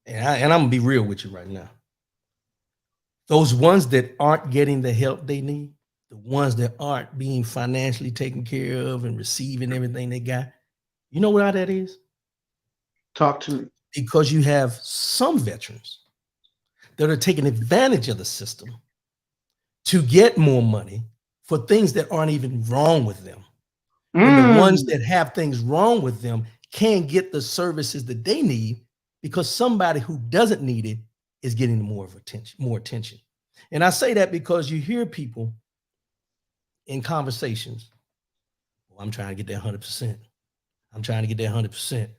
And I'm gonna be real with you right now. Those ones that aren't getting the help they need, the ones that aren't being financially taken care of and receiving everything they got, you know why that is? Talk to me. Because you have some veterans that are taking advantage of the system to get more money for things that aren't even wrong with them. And the ones that have things wrong with them can't get the services that they need because somebody who doesn't need it is getting more attention. And I say that because you hear people in conversations, well, I'm trying to get that 100%. I'm trying to get that 100%.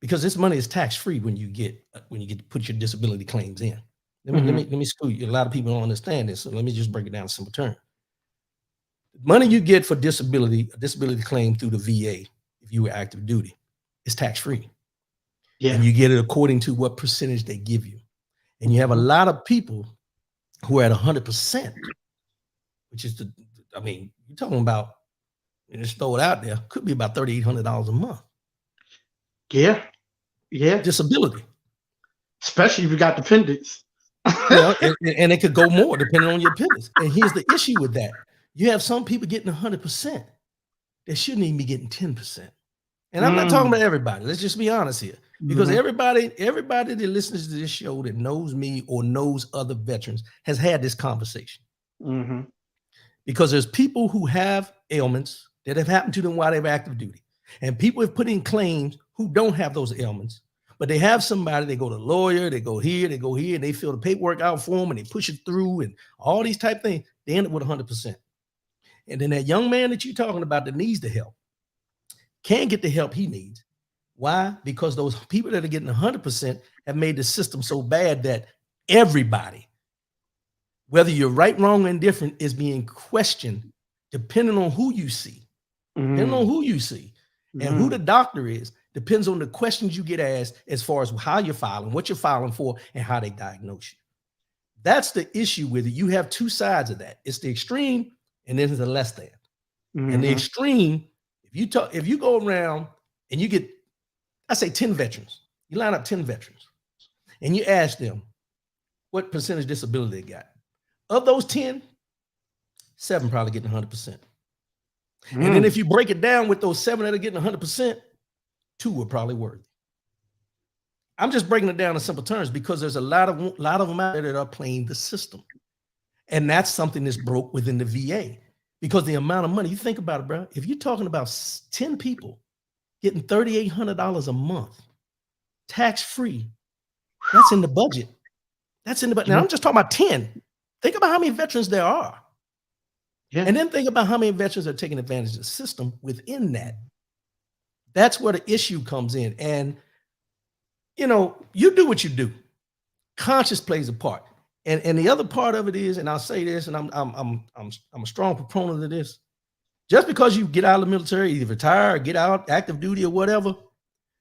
Because this money is tax-free when you get to put your disability claims in. Let me school you. A lot of people don't understand this, so let me just break it down in simple terms. The money you get for a disability claim through the VA, if you were active duty, is tax-free. Yeah. And you get it according to what percentage they give you. And you have a lot of people who are at 100%, which is you're talking about, and just throw it out there, could be about $3,800 a month. Yeah. Yeah. Disability. Especially if you got dependents. Well, and it could go more depending on your dependents. And here's the issue with that. You have some people getting 100%. They shouldn't even be getting 10%. And I'm not talking about everybody. Let's just be honest here. Because everybody that listens to this show that knows me or knows other veterans has had this conversation. Because there's people who have ailments that have happened to them while they're active duty. And people have put in claims who don't have those ailments, but they have somebody, they go to a lawyer, they go here, and they fill the paperwork out for them and they push it through and all these type things. They end up with 100%. And then that young man that you're talking about that needs the help can't get the help he needs. Why? Because those people that are getting 100% have made the system so bad that everybody, whether you're right, wrong, or indifferent, is being questioned depending on who you see. Depending on who you see and who the doctor is, depends on the questions you get asked as far as how you're filing, what you're filing for, and how they diagnose you. That's the issue with it. You have two sides of that. It's the extreme and then there's the less than. And the extreme, if you go around and you get, I say 10 veterans, you line up 10 veterans and you ask them what percentage disability they got. Of those 10, 7 probably getting 100%. And then if you break it down with those 7 that are getting 100%, 2 are probably worthy. I'm just breaking it down in simple terms because there's a lot of them out there that are playing the system. And that's something that's broke within the VA because the amount of money, you think about it, bro. If you're talking about 10 people getting $3,800 a month, tax-free, that's in the budget. That's in the budget. Now I'm just talking about 10. Think about how many veterans there are. Yeah. And then think about how many veterans are taking advantage of the system within that. That's where the issue comes in. And, you do what you do. Conscience plays a part. And the other part of it is, and I'll say this, and I'm a strong proponent of this. Just because you get out of the military, either retire or get out, active duty or whatever,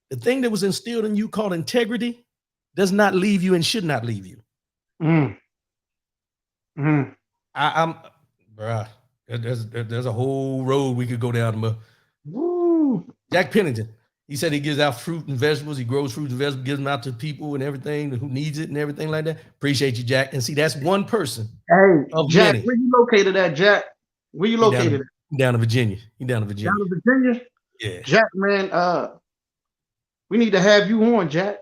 the thing that was instilled in you called integrity does not leave you and should not leave you. Mm. Mm. I'm, bruh, there's a whole road we could go down. But Woo. Jack Pennington, he said he gives out fruit and vegetables. He grows fruits and vegetables, gives them out to people and everything who needs it and everything like that. Appreciate you, Jack. And see, that's one person Hey, of Jack, many. where you located at, Jack? Where you He down, located at? down in Virginia. He down in Virginia. Down in Virginia? Yeah. Jack, man, we need to have you on, Jack.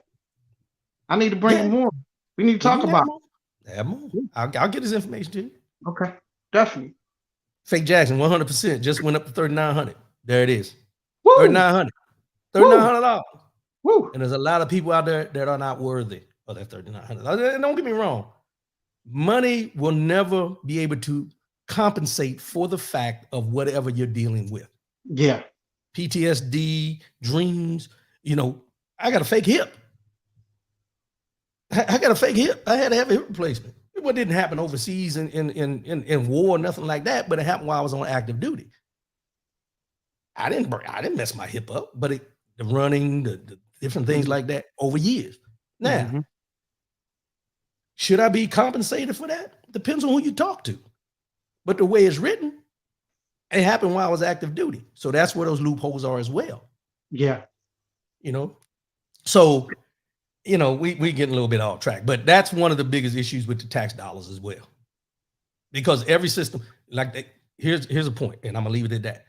I need to bring him on. We need to talk about it. Have him on. I'll get his information to you. Okay, definitely. Fake Jackson, 100% just went up to 3,900. There it is. Woo. 3,900. $3,900. Woo. And there's a lot of people out there that are not worthy of that 3,900. Don't get me wrong. Money will never be able to compensate for the fact of whatever you're dealing with. Yeah. PTSD, dreams. You know, I got a fake hip. I got a fake hip. I had to have a hip replacement. It didn't happen overseas in war, nothing like that, but it happened while I was on active duty. I didn't mess my hip up, but the running, the different things like that over years. Now, should I be compensated for that? Depends on who you talk to. But the way it's written, it happened while I was active duty. So that's where those loopholes are as well. Yeah. You know, so, you know, we getting a little bit off track, but that's one of the biggest issues with the tax dollars as well. Because every system, here's a point, and I'm gonna leave it at that.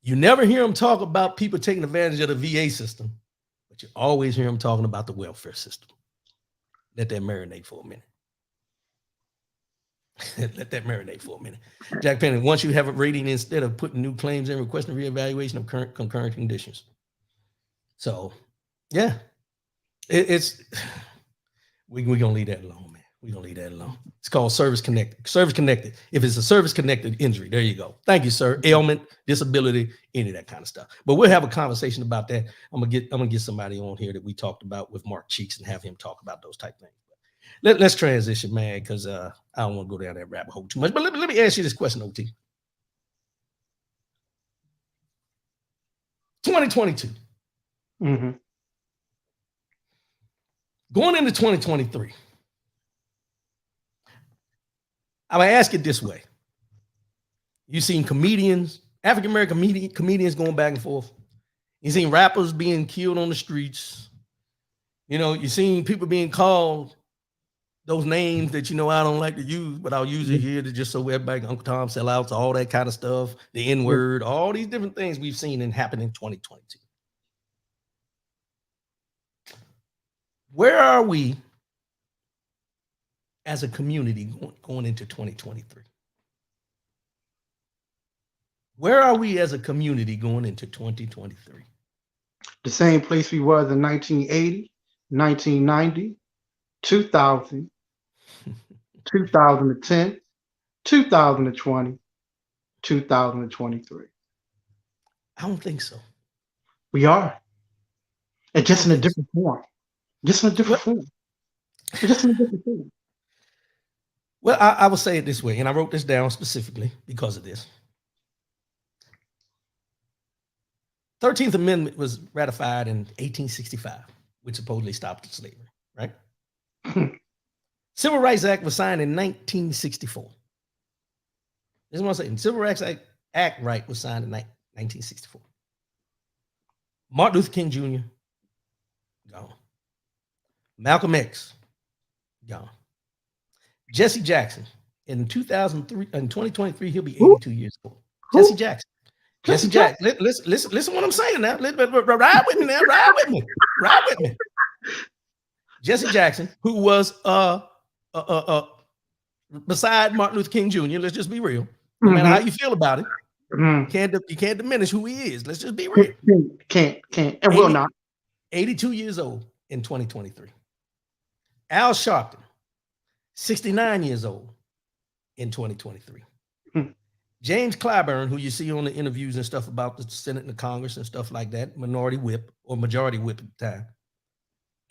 You never hear them talk about people taking advantage of the VA system, but you always hear them talking about the welfare system. Let that marinate for a minute. Let that marinate for a minute. Jack Pennington, once you have a rating, instead of putting new claims in, requesting reevaluation of current concurrent conditions. So, yeah, we're gonna leave that alone, man. We're gonna leave that alone. It's called service connected. Service connected. If it's a service connected injury, there you go. Thank you, sir. Ailment, disability, any of that kind of stuff. But we'll have a conversation about that. I'm gonna get somebody on here that we talked about with Mark Cheeks and have him talk about those type things. Let's transition, man, because I don't want to go down that rabbit hole too much. But let me ask you this question, OT. 2022. Going into 2023. I'm gonna ask it this way. You've seen comedians, African-American comedians going back and forth. You've seen rappers being killed on the streets. You know, you've seen people being called those names that, you know, I don't like to use, but I'll use it here to just so everybody, Uncle Tom sellouts, all that kind of stuff, the N-word, all these different things we've seen and happen in 2022. Where are we as a community going into 2023? Where are we as a community going into 2023? The same place we was in 1980, 1990, 2000, 2010, 2020, 2023. I don't think so. We are. And just in a different form. Just in a different form. Just in a different form. Well, I will say it this way, and I wrote this down specifically because of this. 13th Amendment was ratified in 1865, which supposedly stopped slavery, right? Civil Rights Act was signed in 1964. This is what I'm saying. Civil Rights Act right was signed in 1964. Martin Luther King Jr., gone. Malcolm X, gone. Jesse Jackson, in 2023, he'll be 82 years old. Jesse Jackson. Jesse Jackson. Listen what I'm saying now. Ride with me now. Ride with me. Jesse Jackson, who was beside Martin Luther King Jr., let's just be real. No matter how you feel about it, you can't diminish who he is. Let's just be real. Can't, and will not. 82 years old in 2023. Al Sharpton, 69 years old in 2023. James Clyburn, who you see on the interviews and stuff about the Senate and the Congress and stuff like that, minority whip or majority whip at the time,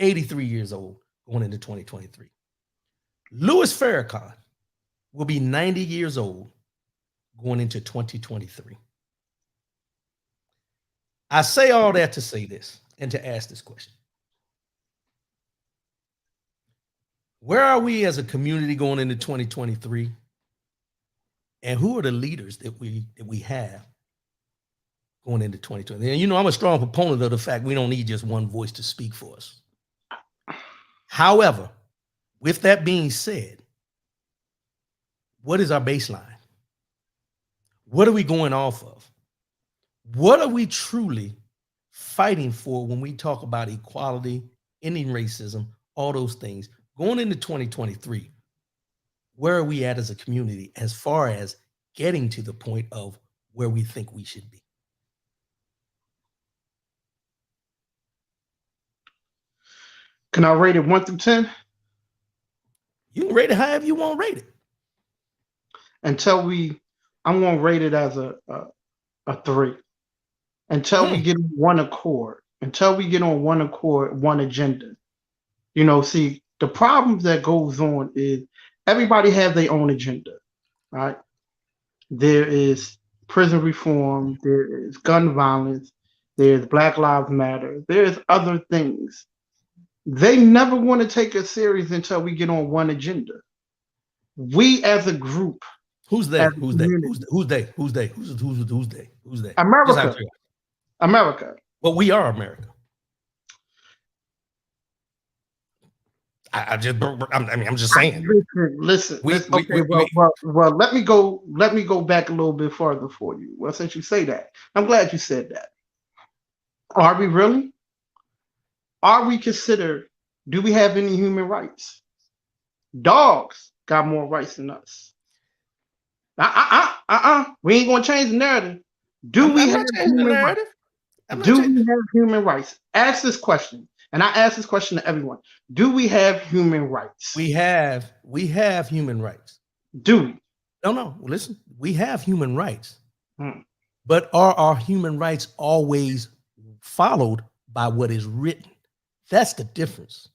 83 years old going into 2023. Louis Farrakhan will be 90 years old going into 2023. I say all that to say this and to ask this question. Where are we as a community going into 2023? And who are the leaders that we have going into 2020? And you know, I'm a strong proponent of the fact we don't need just one voice to speak for us. However, with that being said, what is our baseline? What are we going off of? What are we truly fighting for when we talk about equality, ending racism, all those things? Going into 2023, where are we at as a community as far as getting to the point of where we think we should be? Can I rate it 1 through 10? You can rate it however you want to rate it. I'm going to rate it as a 3. Until we get on one accord. Until we get on one accord, one agenda. You know, see, the problem that goes on is everybody has their own agenda, right? There is prison reform, there is gun violence, there's Black Lives Matter, there's other things. They never want to take it serious until we get on one agenda. We as a group. Who's they? Who's they? Who's they? Who's they? Who's they? Who's they? America. America. Well, we are America. I'm just saying. Listen. Well, let me go back a little bit further for you. Well, since you say that, I'm glad you said that. Are we really? Are we considered? Do we have any human rights? Dogs got more rights than us. We ain't gonna change the narrative. Do we have human rights? Do we have human rights? Ask this question. And I ask this question to everyone. Do we have human rights? We have human rights. Do we? No. Listen, we have human rights. But are our human rights always followed by what is written? That's the difference.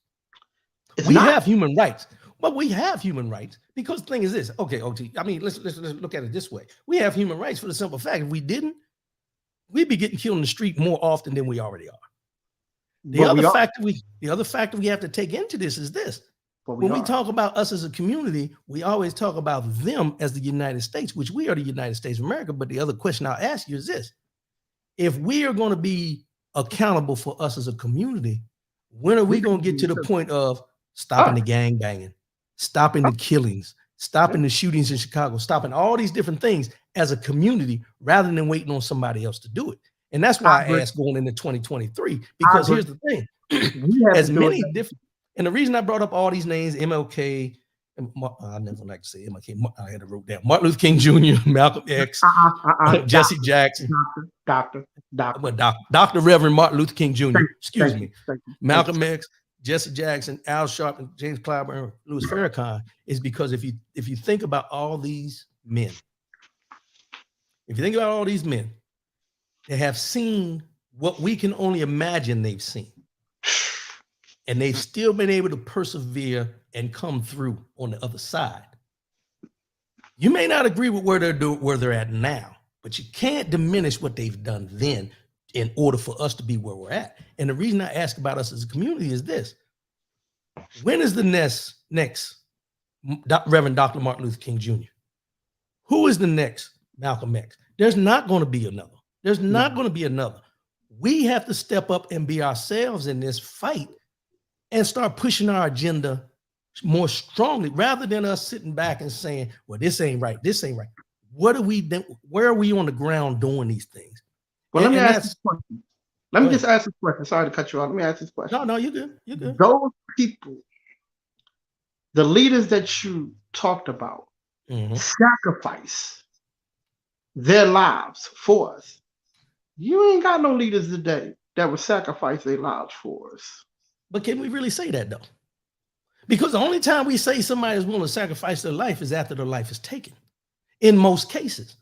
We have human rights, but we have human rights because the thing is this. Okay. I mean, let's look at it this way. We have human rights for the simple fact if we didn't, we'd be getting killed in the street more often than we already are. The other factor we have to take into this is this. When we talk about us as a community, we always talk about them as the United States, which we are the United States of America. But the other question I'll ask you is this. If we are going to be accountable for us as a community, when are we going to get to the point of stopping the gang banging, stopping the killings, stopping the shootings in Chicago, stopping all these different things as a community rather than waiting on somebody else to do it? And that's why I asked going into 2023, because here's the thing. As many different, and the reason I brought up all these names, MLK, I never like to say MLK, I had to wrote down Martin Luther King Jr., Malcolm X, Jesse Jackson, Dr. Reverend Martin Luther King Jr., Malcolm X, Jesse Jackson, Al Sharpton, James Clyburn, Louis Farrakhan, is because if you think about all these men, they have seen what we can only imagine they've seen. And they've still been able to persevere and come through on the other side. You may not agree with where they're at now, but you can't diminish what they've done then in order for us to be where we're at. And the reason I ask about us as a community is this. When is the next Reverend Dr. Martin Luther King Jr.? Who is the next Malcolm X? There's not going to be another. There's not going to be another. We have to step up and be ourselves in this fight and start pushing our agenda more strongly rather than us sitting back and saying, well, this ain't right. This ain't right. What are we doing? Where are we on the ground doing these things? Well, let me ask this question. Let me just ask this question. Sorry to cut you off. Let me ask this question. No, you're good. You're good. Those people, the leaders that you talked about, sacrifice their lives for us. You ain't got no leaders today that would sacrifice their lives for us. But can we really say that though? Because the only time we say somebody is willing to sacrifice their life is after their life is taken. In most cases,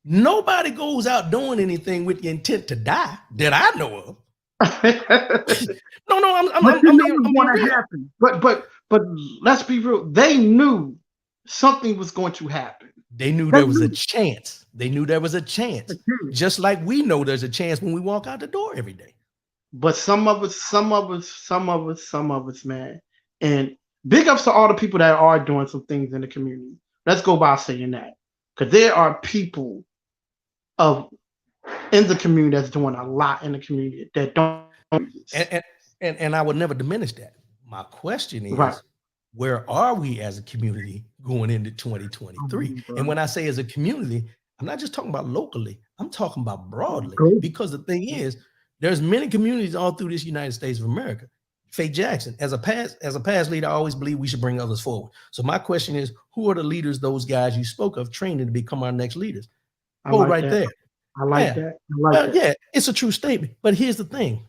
nobody goes out doing anything with the intent to die that I know of. I'm going to happen. But let's be real. They knew something was going to happen. They knew there was a chance. They knew there was a chance. Just like we know there's a chance when we walk out the door every day. But some of us, man. And big ups to all the people that are doing some things in the community. Let's go by saying that, because there are people of in the community that's doing a lot in the community that don't. And and I would never diminish that. My question is, Right. where are we as a community going into 2023? And when I say as a community, I'm not just talking about locally, I'm talking about broadly. Good. Because the thing is, there's many communities all through this United States of America. Faye Jackson, as a past leader, I always believe we should bring others forward. So my question is, who are the leaders those guys you spoke of training to become our next leaders? Hold like right that. there. I like Yeah. that. I like Well, that. yeah, it's a true statement. But here's the thing.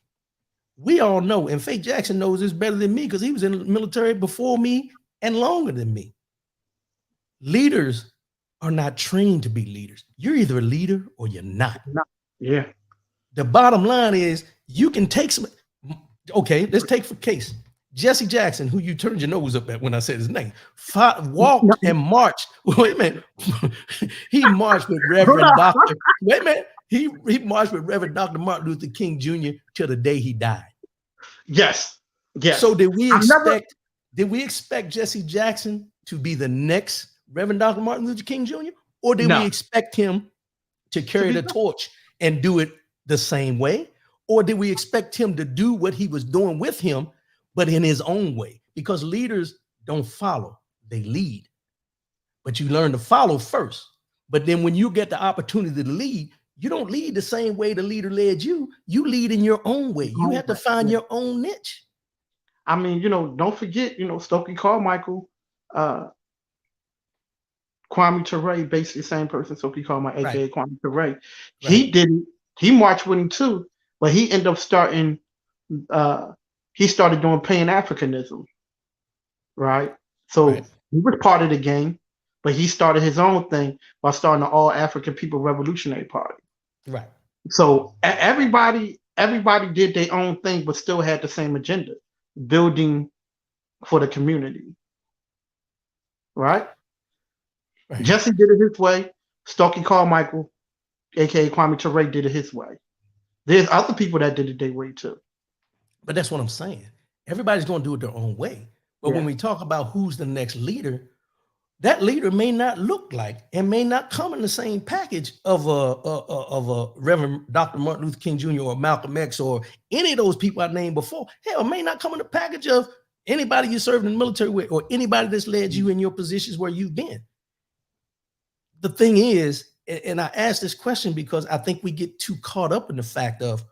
We all know, and Faye Jackson knows this better than me because he was in the military before me and longer than me. Leaders are not trained to be leaders. You're either a leader or you're not. Yeah. The bottom line is you can take some. Okay, let's take for case Jesse Jackson, who you turned your nose up at when I said his name, walked and marched. Wait a minute. He marched with Reverend Dr. Wait a minute. He marched with Reverend Dr. Martin Luther King Jr. till the day he died. Yes. Yes. So did we expect Jesse Jackson to be the next Reverend Dr. Martin Luther King Jr.? Or did we expect him to carry the torch and do it the same way? Or did we expect him to do what he was doing with him, but in his own way? Because leaders don't follow, they lead. But you learn to follow first. But then when you get the opportunity to lead, you don't lead the same way the leader led you. You lead in your own way. You have to find your own niche. I mean, don't forget, Stokely Carmichael, Kwame Ture, basically the same person, Stokely Carmichael, aka Kwame Ture. He marched with him too, but he ended up starting, he started doing Pan-Africanism, right? So he was part of the game, but he started his own thing by starting the All African People Revolutionary Party. Right. So everybody did their own thing, but still had the same agenda, building for the community. Right? Jesse did it his way. Stokely Carmichael, aka Kwame Ture, did it his way. There's other people that did it their way too. But that's what I'm saying. Everybody's going to do it their own way. But when we talk about who's the next leader, that leader may not look like and may not come in the same package of a Reverend Dr. Martin Luther King Jr. or Malcolm X or any of those people I named before. Hell, may not come in the package of anybody you served in the military with or anybody that's led you in your positions where you've been. The thing is, and I ask this question because I think we get too caught up in the fact of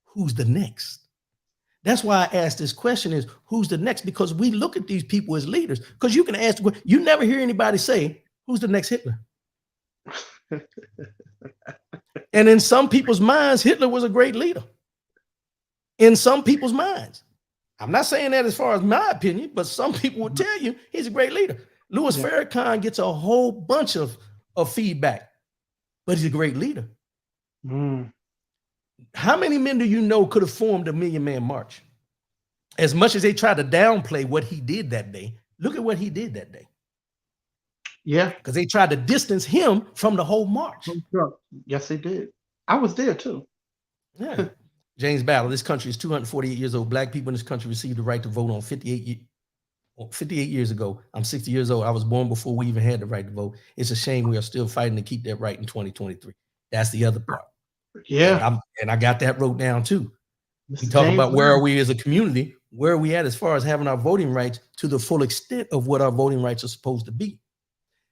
who's the next. That's why I asked this question is who's the next? Because we look at these people as leaders. Because you can ask, you never hear anybody say, who's the next Hitler? And in some people's minds, Hitler was a great leader. In some people's minds. I'm not saying that as far as my opinion, but some people would tell you he's a great leader. Louis Farrakhan gets a whole bunch of feedback, but he's a great leader. How many men do you know could have formed a Million Man March? As much as they try to downplay what he did that day, look at what he did that day. Yeah. Because they tried to distance him from the whole march. Yes, they did. I was there too. Yeah. James Battle, this country is 248 years old. Black people in this country received the right to vote on 58 years ago. I'm 60 years old. I was born before we even had the right to vote. It's a shame we are still fighting to keep that right in 2023. That's the other part. Yeah. And I got that wrote down too. We talk about where are we as a community, where are we at as far as having our voting rights to the full extent of what our voting rights are supposed to be.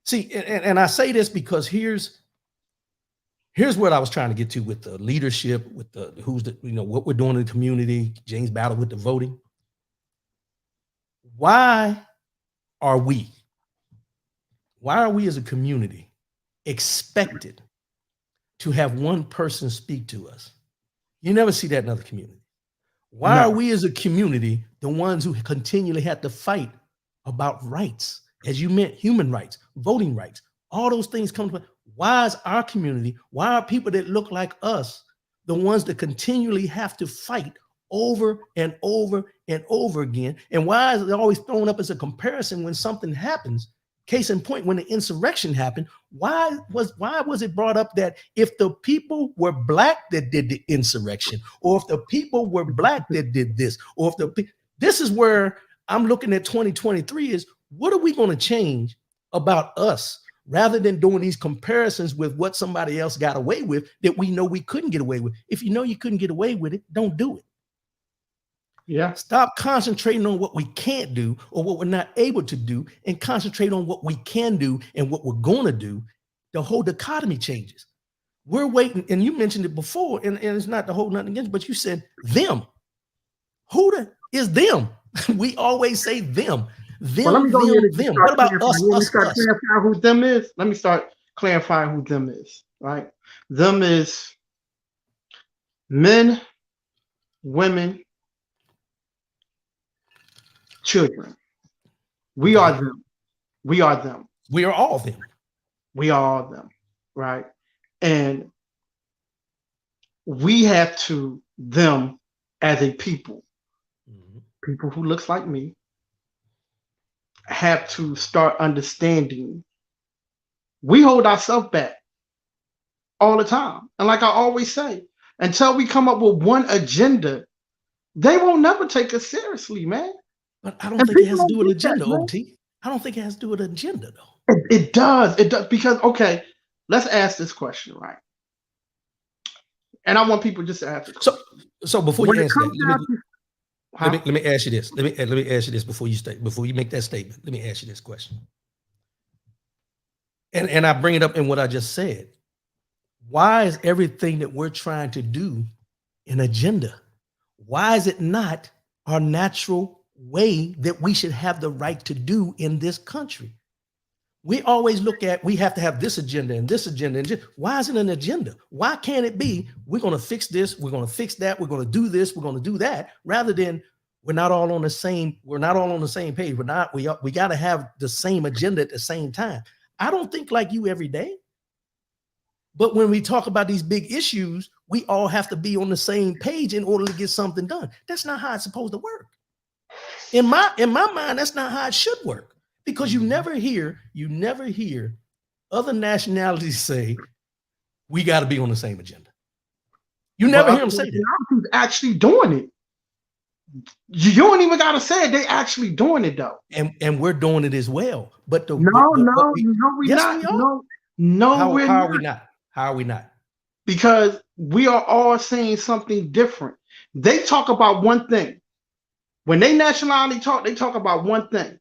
See, and I say this because here's what I was trying to get to with the leadership, with the what we're doing in the community, James Battle with the voting. Why are we as a community expected to have one person speak to us? You never see that in other communities. Why are we as a community the ones who continually have to fight about rights, as you meant, human rights, voting rights, all those things come to play? Why is our community, why are people that look like us the ones that continually have to fight over and over and over again? And why is it always thrown up as a comparison when something happens? Case in point, when the insurrection happened, why was it brought up that if the people were Black that did the insurrection, or if the people were Black that did this, or if this is where I'm looking at 2023 is what are we going to change about us rather than doing these comparisons with what somebody else got away with that we know we couldn't get away with. If you know you couldn't get away with it, don't do it. Yeah. Stop concentrating on what we can't do or what we're not able to do and concentrate on what we can do and what we're going to do. The whole dichotomy changes. We're waiting, and you mentioned it before, and it's not the whole nothing against, but you said them. Who is them? We always say them. Them, well, let me go them. What about us? Let me start clarifying who them is. Let me start clarifying who them is, right? Them is men, women, children. We are them. We are them. We are all them. We are all them, right? And we have to them as a people, people who looks like me, have to start understanding we hold ourselves back all the time. And like I always say, until we come up with one agenda, they won't never take us seriously, man. But I don't think it has to do with agenda, OT. I don't think it has to do with agenda, though. It does. It does. Because, okay, let's ask this question, right? And I want people just to ask it. So before you answer that, let me ask you this. Let me ask you this before you make that statement. Let me ask you this question. And I bring it up in what I just said. Why is everything that we're trying to do an agenda? Why is it not our natural way that we should have the right to do in this country? We always look at, we have to have this agenda and this agenda. And why isn't it an agenda? Why can't it be, we're going to fix this, we're going to fix that, we're going to do this, we're going to do that, rather than we're not all on the same page. We got to have the same agenda at the same time. I don't think like you every day. But when we talk about these big issues, we all have to be on the same page in order to get something done. That's not how it's supposed to work. In my mind, that's not how it should work, because you never hear other nationalities say we got to be on the same agenda. You never hear them say that. Actually doing it. You don't even got to say it. They actually doing it though. And we're doing it as well. But we're not. How are we not? Because we are all saying something different. They talk about one thing. When they nationality talk, they talk about one thing.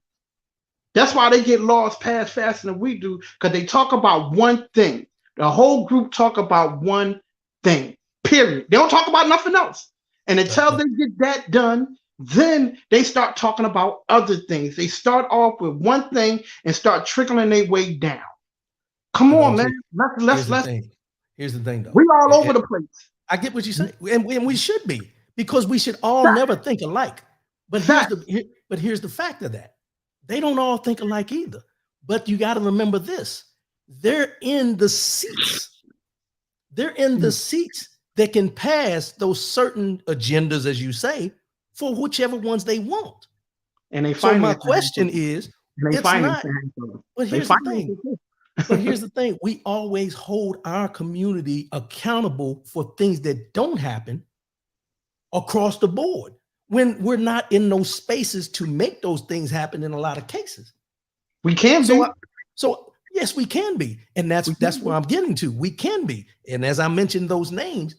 That's why they get laws passed faster than we do, because they talk about one thing. The whole group talk about one thing, period. They don't talk about nothing else. And until they get that done, then they start talking about other things. They start off with one thing and start trickling their way down. Come on, man. Here's the thing, though. We all over the place. I get what you say, and we should be, because we should all never think alike. But here's the fact of that. They don't all think alike either. But you got to remember this. They're in the seats. They're in the seats that can pass those certain agendas, as you say, for whichever ones they want. And they so my question is, it's not. But here's the thing. But here's the thing. We always hold our community accountable for things that don't happen across the board, when we're not in those spaces to make those things happen in a lot of cases. We can be. So yes, we can be. And that's where I'm getting to. We can be. And as I mentioned those names,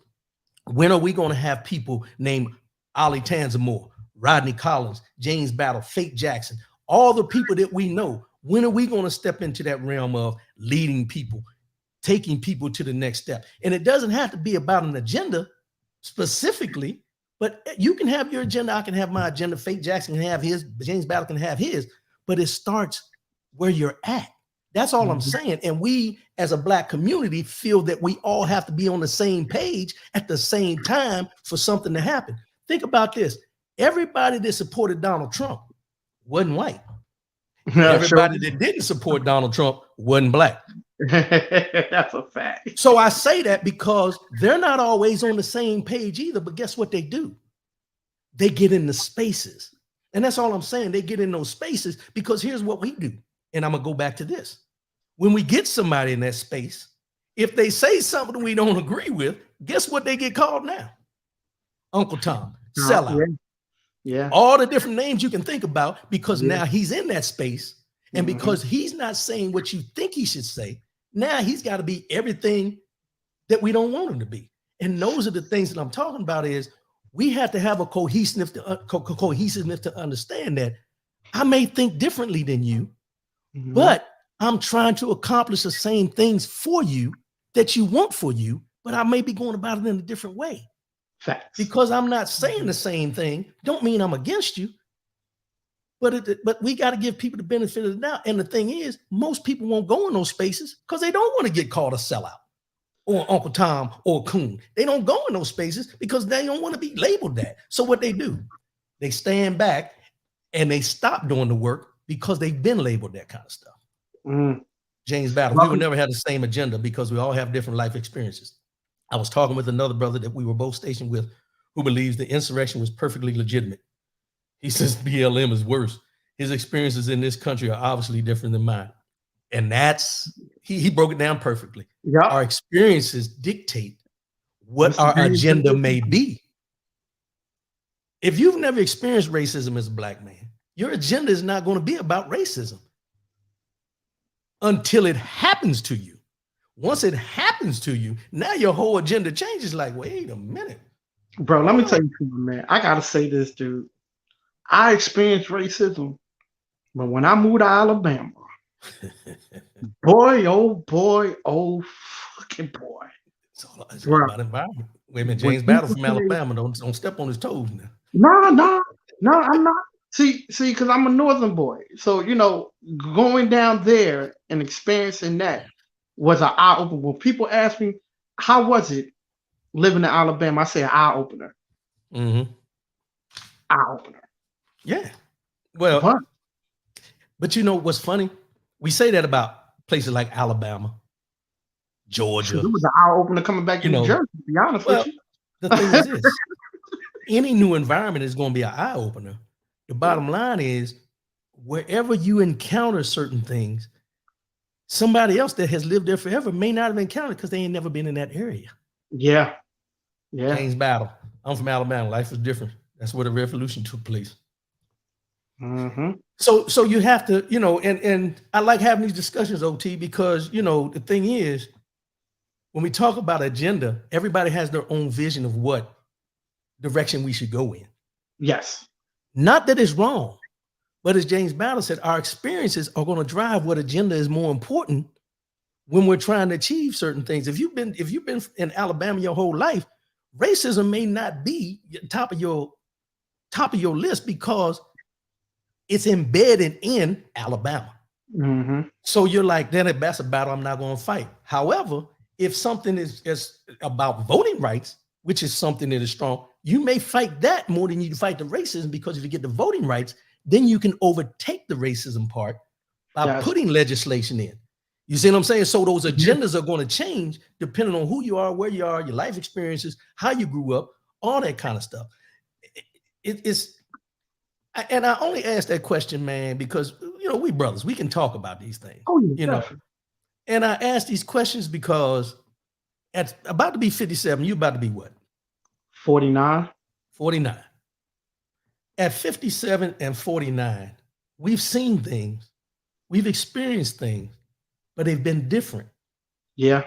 when are we going to have people named Ali Tanzamore, Rodney Collins, James Battle, Fate Jackson, all the people that we know? When are we going to step into that realm of leading people, taking people to the next step? And it doesn't have to be about an agenda specifically, but you can have your agenda. I can have my agenda. Fate Jackson can have his. James Battle can have his. But it starts where you're at. That's all I'm saying. And we, as a Black community, feel that we all have to be on the same page at the same time for something to happen. Think about this. Everybody that supported Donald Trump wasn't white. Everybody that didn't support Donald Trump wasn't Black. That's a fact. So I say that because they're not always on the same page either, but guess what they do? They get in the spaces. And that's all I'm saying. They get in those spaces because here's what we do. And I'm going to go back to this. When we get somebody in that space, if they say something we don't agree with, guess what they get called now? Uncle Tom, sellout. Yeah. All the different names you can think about, because Yeah. now he's in that space. And Mhm. because he's not saying what you think he should say, now he's got to be everything that we don't want him to be. And those are the things that I'm talking about is we have to have a cohesiveness to understand that I may think differently than you, Mhm. but I'm trying to accomplish the same things for you that you want for you, but I may be going about it in a different way. Facts. Because I'm not saying the same thing, don't mean I'm against you. But we got to give people the benefit of the doubt. And the thing is, most people won't go in those spaces because they don't want to get called a sellout or Uncle Tom or Coon. They don't go in those spaces because they don't want to be labeled that. So what they do, they stand back and they stop doing the work because they've been labeled that kind of stuff. Mm. James Battle, we will never have the same agenda because we all have different life experiences. I was talking with another brother that we were both stationed with who believes the insurrection was perfectly legitimate. He says BLM is worse. His experiences in this country are obviously different than mine. And that's, he broke it down perfectly. Yeah. Our experiences dictate what our agenda may be. If you've never experienced racism as a Black man, your agenda is not going to be about racism until it happens to you. Once it happens to you, now your whole agenda changes. Like, wait a minute. Bro, let me tell you something, man. I got to say this, dude. I experienced racism, but when I moved to Alabama, boy, oh fucking boy. It's all about environment. Wait a minute, James Battle from Alabama. Don't step on his toes now. No, I'm not. See, because I'm a northern boy. So, going down there and experiencing that was an eye opener. When people ask me, how was it living in Alabama? I say an eye opener. Mm-hmm. Eye opener. Yeah. Well, but you know what's funny? We say that about places like Alabama, Georgia. It was an eye opener coming back to New Jersey, to be honest with you. The thing is this. Any new environment is going to be an eye opener. The bottom line is wherever you encounter certain things, somebody else that has lived there forever may not have encountered because they ain't never been in that area. Yeah. James Battle. I'm from Alabama. Life is different. That's where the revolution took place. Mm-hmm. So you have to, and I like having these discussions, OT, because, the thing is, when we talk about agenda, everybody has their own vision of what direction we should go in. Yes. Not that it's wrong, but as James Battle said, our experiences are going to drive what agenda is more important when we're trying to achieve certain things. If you've been in Alabama your whole life, racism may not be top of your list because it's embedded in Alabama. Mm-hmm. So you're like, then that's a battle I'm not going to fight. However, if something is about voting rights, which is something that is strong, you may fight that more than you fight the racism, because if you get the voting rights, then you can overtake the racism part by putting legislation in. You see what I'm saying? So those agendas are going to change depending on who you are, where you are, your life experiences, how you grew up, all that kind of stuff. And I only ask that question, man, because, we brothers, we can talk about these things, And I ask these questions because at about to be 57, you about to be what? 49. 49. At 57 and 49, we've seen things, we've experienced things, but they've been different. Yeah.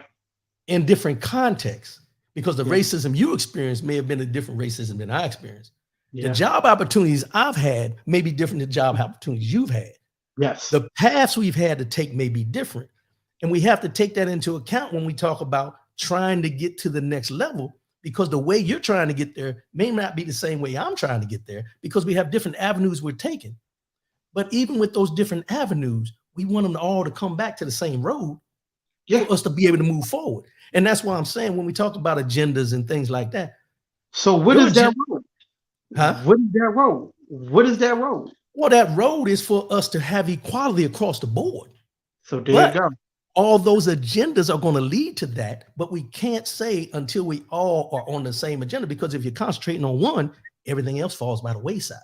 In different contexts, because the racism you experienced may have been a different racism than I experienced. Yeah. The job opportunities I've had may be different than job opportunities you've had. Yes. The paths we've had to take may be different. And we have to take that into account when we talk about trying to get to the next level, because the way you're trying to get there may not be the same way I'm trying to get there, because we have different avenues we're taking. But even with those different avenues, we want them all to come back to the same road for us to be able to move forward. And that's why I'm saying when we talk about agendas and things like that. So what is that road? Huh? What is that road? What is that road? Well, that road is for us to have equality across the board. So there you go. All those agendas are going to lead to that, but we can't say until we all are on the same agenda, because if you're concentrating on one, everything else falls by the wayside.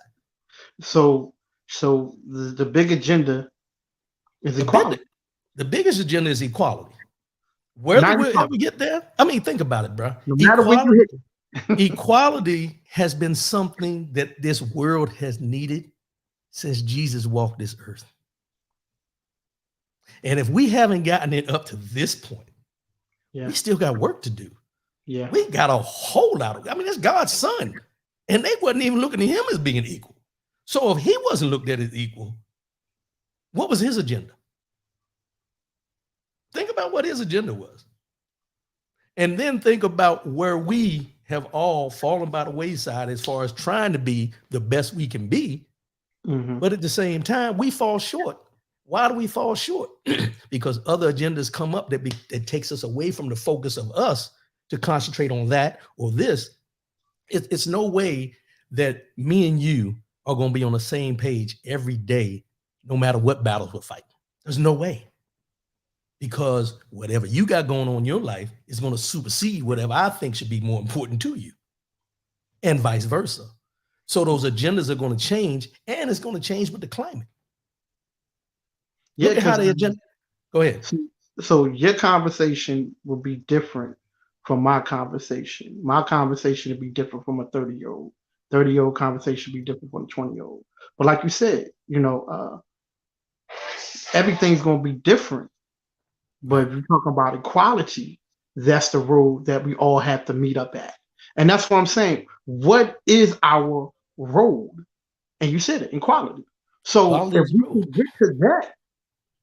So the big agenda is equality. The biggest agenda is equality. Whether we ever get there, I mean, think about it, bro. No matter where you hit. Equality has been something that this world has needed since Jesus walked this earth. And if we haven't gotten it up to this point, Yeah. we still got work to do. Yeah. We got a whole lot of, I mean, that's God's son. And they wasn't even looking at him as being equal. So if he wasn't looked at as equal, what was his agenda? Think about what his agenda was. And then think about where we have all fallen by the wayside as far as trying to be the best we can be. But at the same time, we fall short. Why do we fall short? Because other agendas come up that takes us away from the focus of us to concentrate on that or this. It's no way that me and you are going to be on the same page every day, no matter what battles we're fighting. There's no way. Because whatever you got going on in your life is going to supersede whatever I think should be more important to you, and vice versa. So those agendas are going to change, and it's going to change with the climate. Look at how the agenda. Go ahead. So your conversation will be different from my conversation. My conversation will be different from a 30-year-old. 30-year-old conversation will be different from a 20-year-old. But like you said, everything's going to be different. But if you talk about equality, that's the road that we all have to meet up at. And that's what I'm saying. What is our road? And you said it, equality. So if we can get to that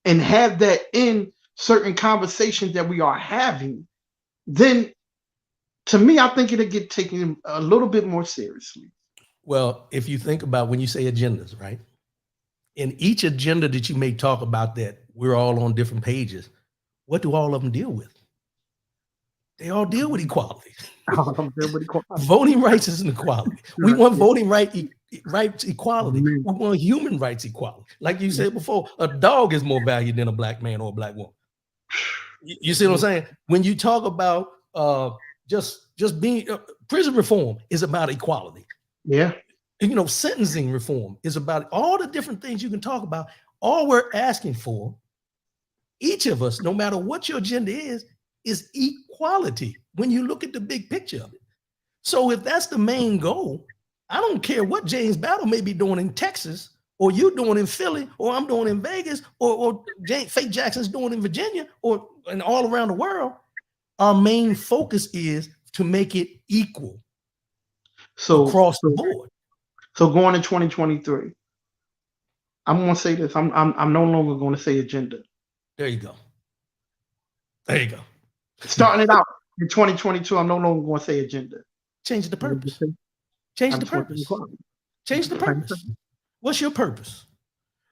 and have that in certain conversations that we are having, then to me, I think it'll get taken a little bit more seriously. Well, if you think about when you say agendas, right? In each agenda that you may talk about that we're all on different pages, what do all of them deal with? They all deal with equality. Voting rights is an equality. We want voting rights equality. We want human rights equality. Like you said before, a dog is more valued than a black man or a black woman. You see what I'm saying? When you talk about just being prison reform is about equality. Yeah. Sentencing reform is about all the different things you can talk about. All we're asking for, each of us, no matter what your agenda is equality when you look at the big picture of it. So if that's the main goal, I don't care what James Battle may be doing in Texas, or you doing in Philly, or I'm doing in Vegas, or Faith Jackson's doing in Virginia, and all around the world. Our main focus is to make it equal across the board. So going in 2023, I'm going to say this. I'm no longer going to say agenda. There you go. There you go. Starting it out in 2022, I'm no longer going to say agenda. Change the purpose. Change the purpose. Change the purpose. What's your purpose?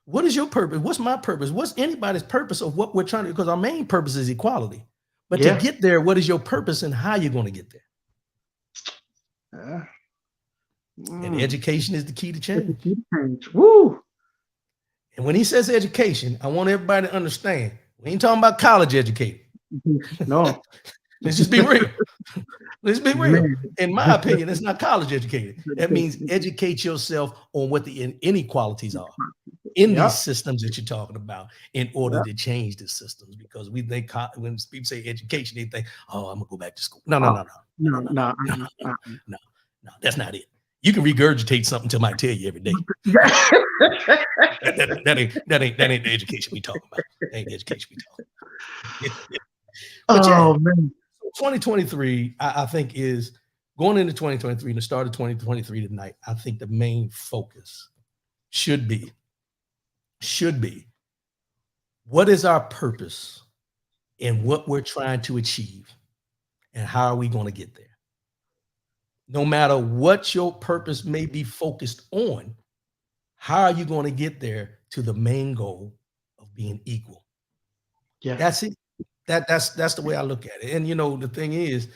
What is your purpose? What's my purpose? What's anybody's purpose of what we're trying to do? Because our main purpose is equality. But to get there, what is your purpose and how you're going to get there? And education is the key to change. Woo! And when he says education, I want everybody to understand, we ain't talking about college educated. No. Let's just be real. Let's be real. In my opinion, it's not college educated. That means educate yourself on what the inequalities are in these systems that you're talking about in order to change the systems. Because we think when people say education, they think, oh, I'm gonna go back to school. No, that's not it. You can regurgitate something till I tell you every day. that ain't the education we talking about. That ain't the education we talking about. Man. 2023, I think, is going into 2023 and the start of 2023 tonight. I think the main focus should be what is our purpose and what we're trying to achieve and how are we going to get there? No matter what your purpose may be focused on, how are you going to get there to the main goal of being equal? Yeah, that's it. That's the way I look at it. And the thing is,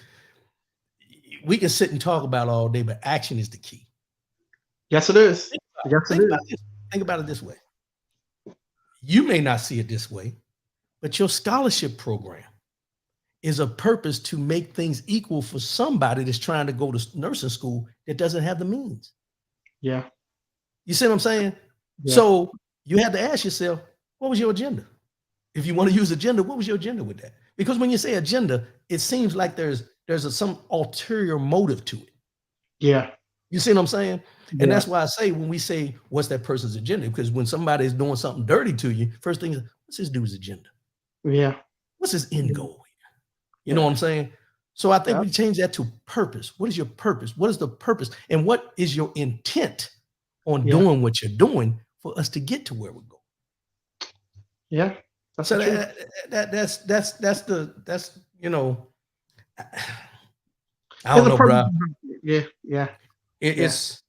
we can sit and talk about it all day, but action is the key. Yes, it is. Think about it this way. You may not see it this way, but your scholarship program is a purpose to make things equal for somebody that's trying to go to nursing school that doesn't have the means. Yeah. You see what I'm saying? Yeah. So you had to ask yourself, what was your agenda? If you want to use agenda, what was your agenda with that? Because when you say agenda, it seems like there's some ulterior motive to it. Yeah. You see what I'm saying? Yeah. And that's why I say when we say what's that person's agenda, because when somebody is doing something dirty to you, first thing is what's this dude's agenda? Yeah. What's his end goal? You Yeah. know what I'm saying? So I think Yeah. we change that to purpose. What is your purpose? What is the purpose? And what is your intent on Yeah. doing what you're doing for us to get to where we go? Yeah. That's So the truth. that's you know, I There's don't a know, purpose bro. behind it. Yeah. Yeah. Yeah. It's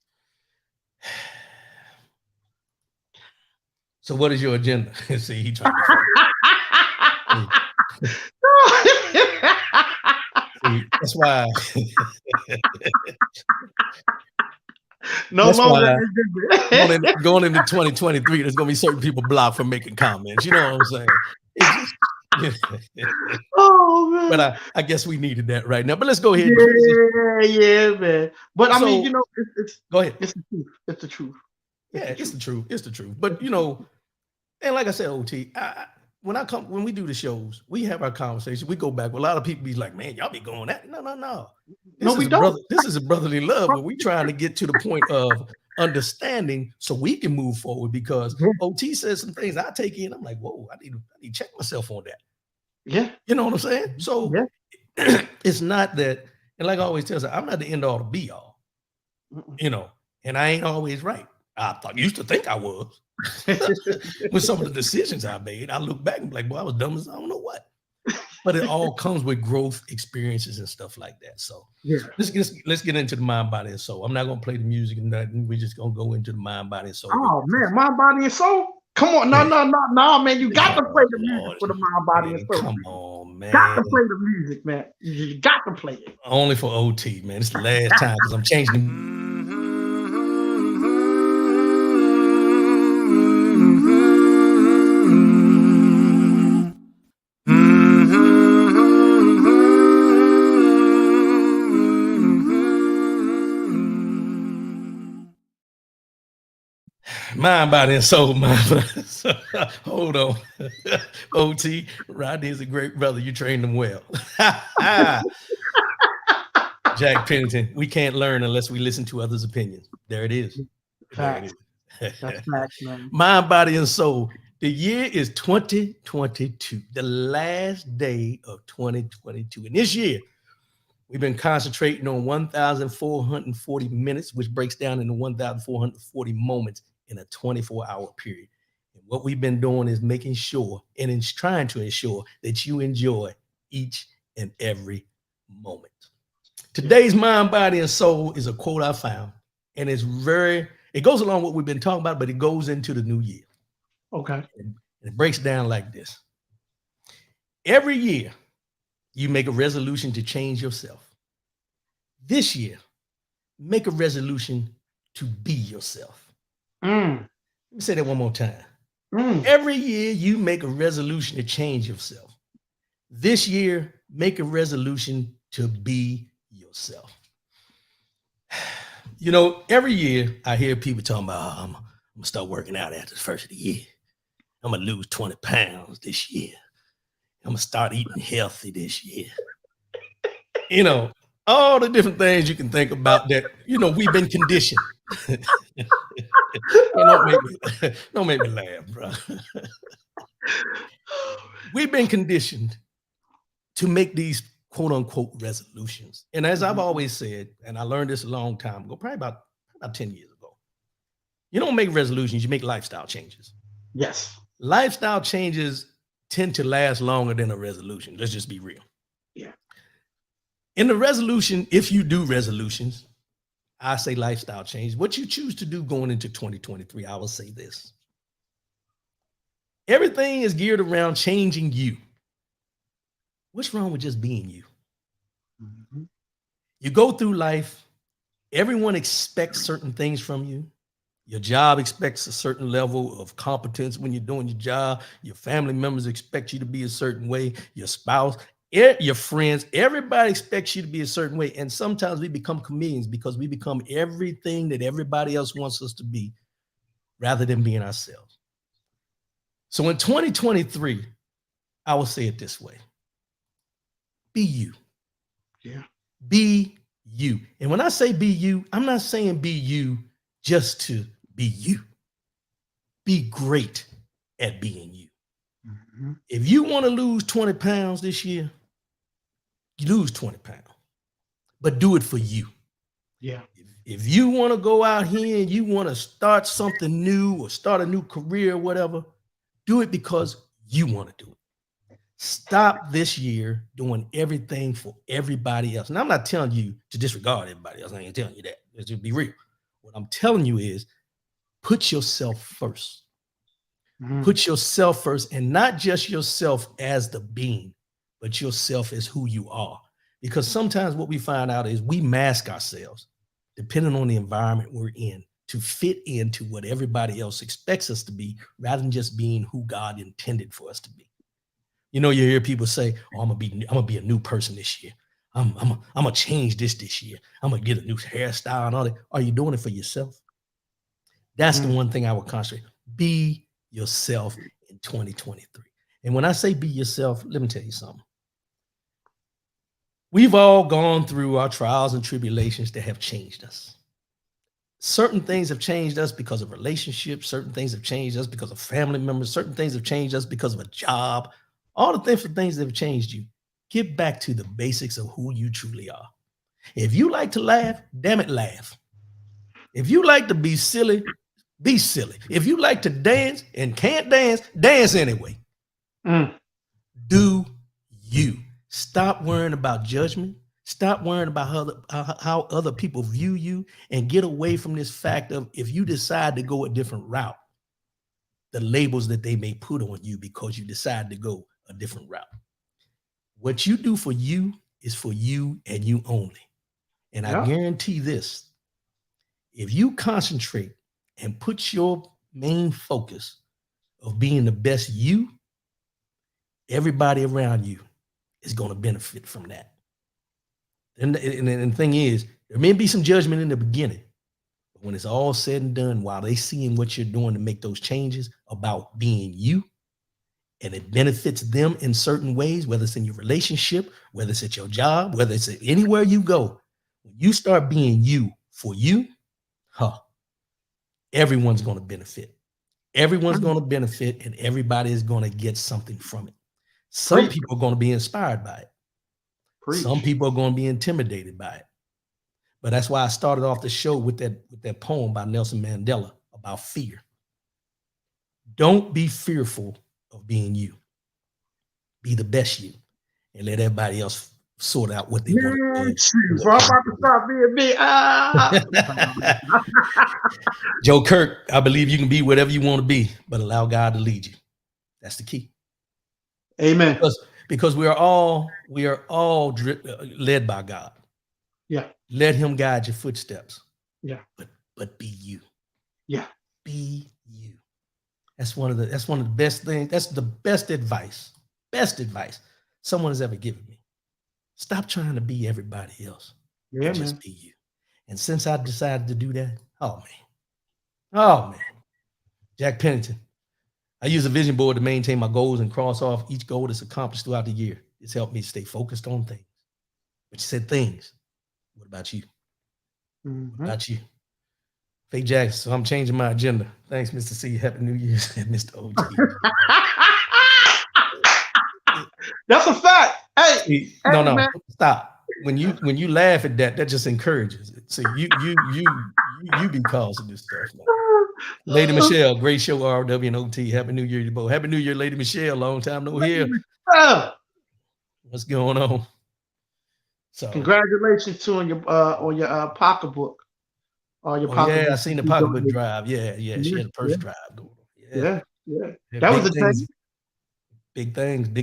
so what is your agenda? See, he trying to fight. See, that's why No that's longer why agenda. going into 2023, there's gonna be certain people blocked from making comments. You know what I'm saying? It's just Oh man. but I guess we needed that right now. But let's go ahead. Yeah, man. But I mean, So, it's go ahead. it's the truth. It's the truth. Yeah, it's the truth. It's the truth. But and like I said, OT, when we do the shows, we have our conversation. We go back. A lot of people be like, "Man, y'all be going that." No. No, we don't. This is a brotherly love, but we trying to get to the point of understanding so we can move forward. Because OT says some things I take in. I'm like, whoa, I need to check myself on that. Yeah. You know what I'm saying? So it's not that, and like I always tell you, I'm not the end all to be all. And I ain't always right. I used to think I was. With some of the decisions I made, I look back and be like, boy, I was dumb as I don't know what. But it all comes with growth experiences and stuff like that. So let's get into the mind, body, and soul. I'm not gonna play the music and nothing. We're just gonna go into the mind, body, and soul. Oh man, mind, body, and soul. Come on, no, man. You got to play the music for the mind, body, and soul. Come on, man. Got to play the music, man. You got to play it. Only for OT, man. It's the last time because I'm changing the mind, body, and soul. Hold on. OT, Rodney is a great brother. You trained him well. Jack Pennington, we can't learn unless we listen to others' opinions. There it is. Facts. That's facts, man. Mind, body, and soul. The year is 2022, the last day of 2022. And this year, we've been concentrating on 1,440 minutes, which breaks down into 1,440 moments in a 24-hour period. And what we've been doing is making sure and trying to ensure that you enjoy each and every moment. Today's mind, body, and soul is a quote I found, and it goes along with what we've been talking about, but it goes into the new year. Okay. And it breaks down like this. Every year, you make a resolution to change yourself. This year, make a resolution to be yourself. Let me say that one more time. Every year, you make a resolution to change yourself. This year, make a resolution to be yourself. Every year I hear people talking about, I'm gonna start working out after the first of the year. I'm gonna lose 20 pounds this year. I'm gonna start eating healthy this year. All the different things you can think about that, we've been conditioned. Don't make me laugh, bro. We've been conditioned to make these quote unquote resolutions. And as I've always said, and I learned this a long time ago, probably about 10 years ago, you don't make resolutions, you make lifestyle changes. Yes. Lifestyle changes tend to last longer than a resolution. Let's just be real. Yeah. In the resolution, if you do resolutions, I say lifestyle change. What you choose to do going into 2023, I will say this. Everything is geared around changing you. What's wrong with just being you? You go through life, everyone expects certain things from you. Your job expects a certain level of competence when you're doing your job. Your family members expect you to be a certain way. Your spouse, your friends, everybody expects you to be a certain way. And sometimes we become chameleons because we become everything that everybody else wants us to be rather than being ourselves. So in 2023, I will say it this way. Be you. Yeah. Be you. And when I say be you, I'm not saying be you just to be you. Be great at being you. Mhm. If you want to lose 20 pounds this year, you lose 20 pounds, but do it for you. Yeah. If you want to go out here and you want to start something new or start a new career or whatever, do it because you want to do it. Stop this year doing everything for everybody else. And I'm not telling you to disregard everybody else. I ain't telling you that. Let's just be real. What I'm telling you is put yourself first. Mhm. Put yourself first, and not just yourself as the being, but yourself as who you are. Because sometimes what we find out is we mask ourselves depending on the environment we're in to fit into what everybody else expects us to be rather than just being who God intended for us to be. You know, you hear people say, "Oh, I'm gonna be a new person this year. I'm gonna change this year. I'm gonna get a new hairstyle and all that." Are you doing it for yourself? That's the Mhm. one thing I would concentrate. Be yourself in 2023. And when I say be yourself, let me tell you something. We've all gone through our trials and tribulations that have changed us. Certain things have changed us because of relationships. Certain things have changed us because of family members. Certain things have changed us because of a job. All the different things that have changed you. Get back to the basics of who you truly are. If you like to laugh, damn it, laugh. If you like to be silly, be silly. If you like to dance and can't dance, dance anyway. Mm. Do you. Stop worrying about judgment. Stop worrying about how other people view you and get away from this fact of if you decide to go a different route, the labels that they may put on you because you decide to go a different route. What you do for you is for you and you only. And I Yeah. guarantee this, if you concentrate and put your main focus of being the best you, everybody around you is going to benefit from that. And the thing is, there may be some judgment in the beginning, but when it's all said and done, while they seeing what you're doing to make those changes about being you, and it benefits them in certain ways, whether it's in your relationship, whether it's at your job, whether it's anywhere you go, when you start being you for you, everyone's going to benefit. Everyone's Mm. going to benefit, and everybody is going to get something from it. Some Preach. people are going to be inspired by it. Some Preach. people are going to be intimidated by it. But that's why I started off the show with that poem by Nelson Mandela about fear. Don't be fearful of being you. Be the best you, and let everybody else sort out what they want to do. So I'm about to stop being me. Joe Kirk, I believe you can be whatever you want to be, but allow God to lead you. That's the key. Amen. Because we are all led by God. Yeah. Let Him guide your footsteps. Yeah. But be you. Yeah. Be you. That's one of the best things. That's the best advice someone has ever given me. Stop trying to be everybody else. Yeah, And just man. be you. And since I decided to do that, oh man, Jack Pennington. I use a vision board to maintain my goals and cross off each goal that's accomplished throughout the year. It's helped me stay focused on things. But you said things. What about you? Mhm. What about you? Faye Jackson, so I'm changing my agenda. Thanks, Mr. C. Happy New Year, Mr. OT. That's a fact. Hey, See, hey, no, man. stop. When you laugh at that just encourages it. So you be causing this stuff, man. Lady Michelle, great show, RW and OT. Happy New Year to both. Happy New Year, Lady Michelle. Long time no hear. What's going on? So Congratulations to on your pocketbook. Your pocketbook. yeah, I seen the pocketbook drive. Yeah. She had a purse drive going on. Yeah. Yeah, That was a thing. big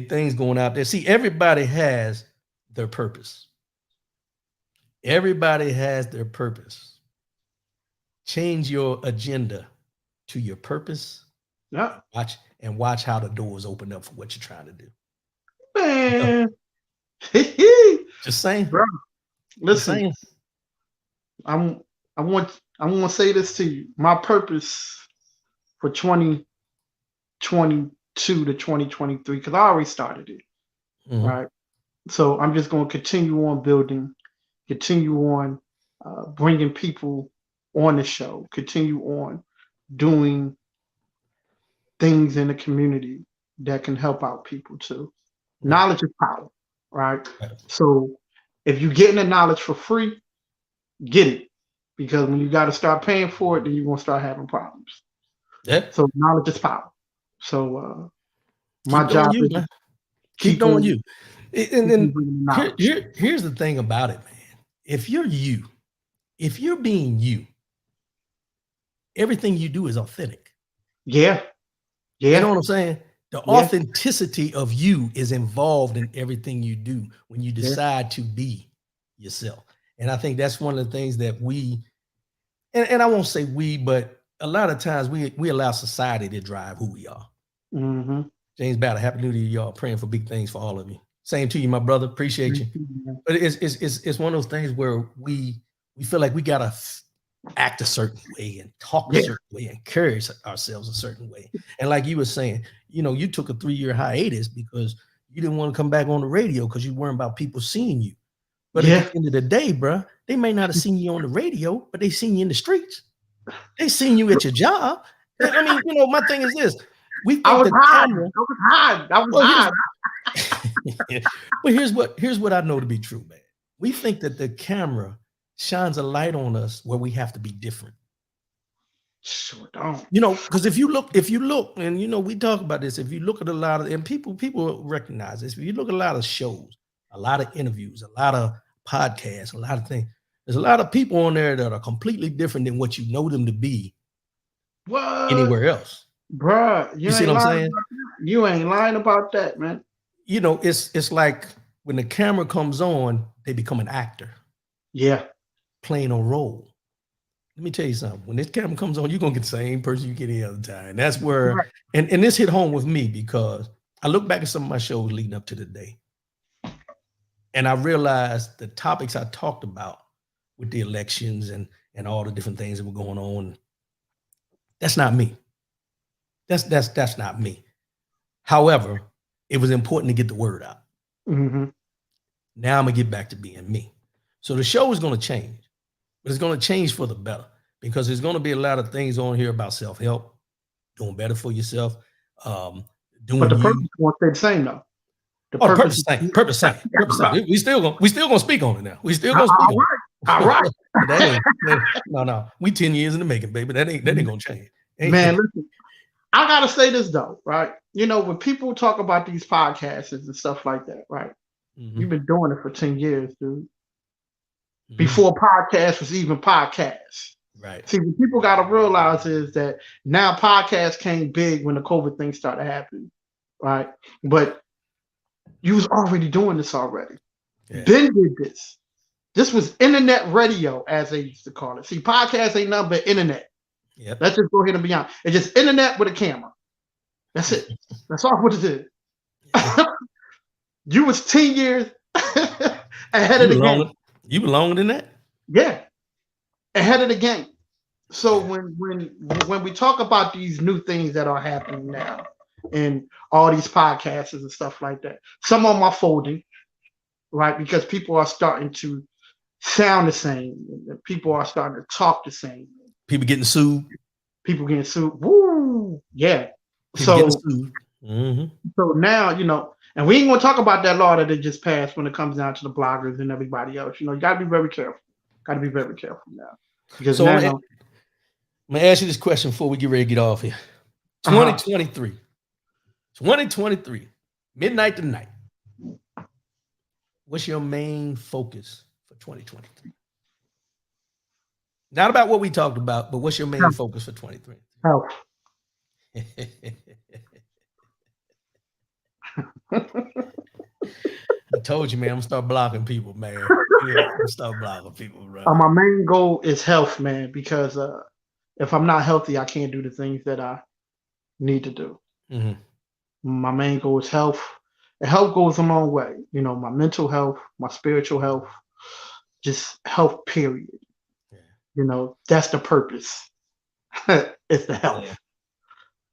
things going out there. See, everybody has their purpose. Everybody has their purpose. Change your agenda to your purpose. Yeah. Watch how the doors open up for what you're trying to do. Man. Just saying. Bro, listen. Just saying. I want to say this to you. My purpose for 2022 to 2023, because I already started it. Mhm. Right. So I'm just going to continue on building continue on bringing people on the show, continue on doing things in the community that can help out people too. Right. Knowledge is power, right? Right. So if you're getting the knowledge for free, get it. Because when you got to start paying for it, then you're going to start having problems. Yeah. So knowledge is power. So my Keep doing job you, is man. Keep doing you. And then bringing knowledge. here's the thing about it, man. If you're you, if you're being you, everything you do is authentic. Yeah. You Yeah. know what I'm saying? The authenticity of you is involved in everything you do when you decide to be yourself. And I think that's one of the things that we, and I won't say we, but a lot of times we allow society to drive who we are. Mm-hmm. James Battle, happy new year, y'all. Praying for big things for all of you. Same to you, my brother. Appreciate you. But it's one of those things where we feel like we gotta act a certain way and talk a certain way and carry ourselves a certain way. And like you were saying, you know, you took a 3-year hiatus because you didn't want to come back on the radio because you weren't about people seeing you. But at the end of the day, bro, they may not have seen you on the radio, but they seen you in the streets. They seen you at your job. I mean, you know, my thing is this. We think I was high. high. But here's what I know to be true, man. We think that the camera shines a light on us where we have to be different. Sure don't. You know, because if you look, and you know, we talk about this, if you look at a lot of, and people recognize this, if you look at a lot of shows, a lot of interviews, a lot of podcasts, a lot of things, there's a lot of people on there that are completely different than what you know them to be anywhere else. Bruh, you see what I'm saying? You ain't lying about that, man. You know, it's like when the camera comes on, they become an actor. Yeah. Playing a role. Let me tell you something. When this camera comes on, you're gonna get the same person you get any other time. And that's where, and this hit home with me because I look back at some of my shows leading up to the day. And I realized the topics I talked about with the elections and all the different things that were going on, that's not me. That's not me. However, it was important to get the word out. Mm-hmm. Now I'm gonna get back to being me. So the show is gonna change, but it's gonna change for the better because there's gonna be a lot of things on here about self-help, doing better for yourself, doing. But the purpose won't stay the same though. The purpose same. We still gonna speak on it now. We still gonna speak on it. All right. No. We 10 years in the making, baby. That ain't gonna change. Man, listen. I gotta say this though, right? You know, when people talk about these podcasts and stuff like that, right? Mm-hmm. You've been doing it for 10 years, dude. Mm-hmm. Before podcasts was even podcasts. Right. See, what people gotta realize is that now podcasts came big when the COVID thing started happening, right? But you was already doing this already. Yeah. Ben did this. This was internet radio, as they used to call it. See, podcasts ain't nothing but internet. Yep. Let's just go ahead and be honest. It's just internet with a camera. That's it. That's all what it is. Yeah. You was 10 years ahead of the game. You were longer than that? Yeah. Ahead of the game. So when we talk about these new things that are happening now and all these podcasts and stuff like that, some of them are folding, right? Because people are starting to sound the same. People are starting to talk the same. People getting sued. Woo! Yeah. So now, you know, and we ain't gonna talk about that law that they just passed when it comes down to the bloggers and everybody else. You know, you gotta be very careful. Gotta be very careful now. Because so I'm gonna ask you this question before we get ready to get off here. 2023. 2023, midnight to night. What's your main focus for 2023? Not about what we talked about, but what's your main focus for 23? Health. I told you, man, I'm gonna start blocking people, man. I'm gonna start blocking people, bro. My main goal is health, man, because if I'm not healthy, I can't do the things that I need to do. Mm-hmm. My main goal is health. And health goes a long way. You know, my mental health, my spiritual health, just health, period. Yeah. You know, that's the purpose. It's the health. Yeah.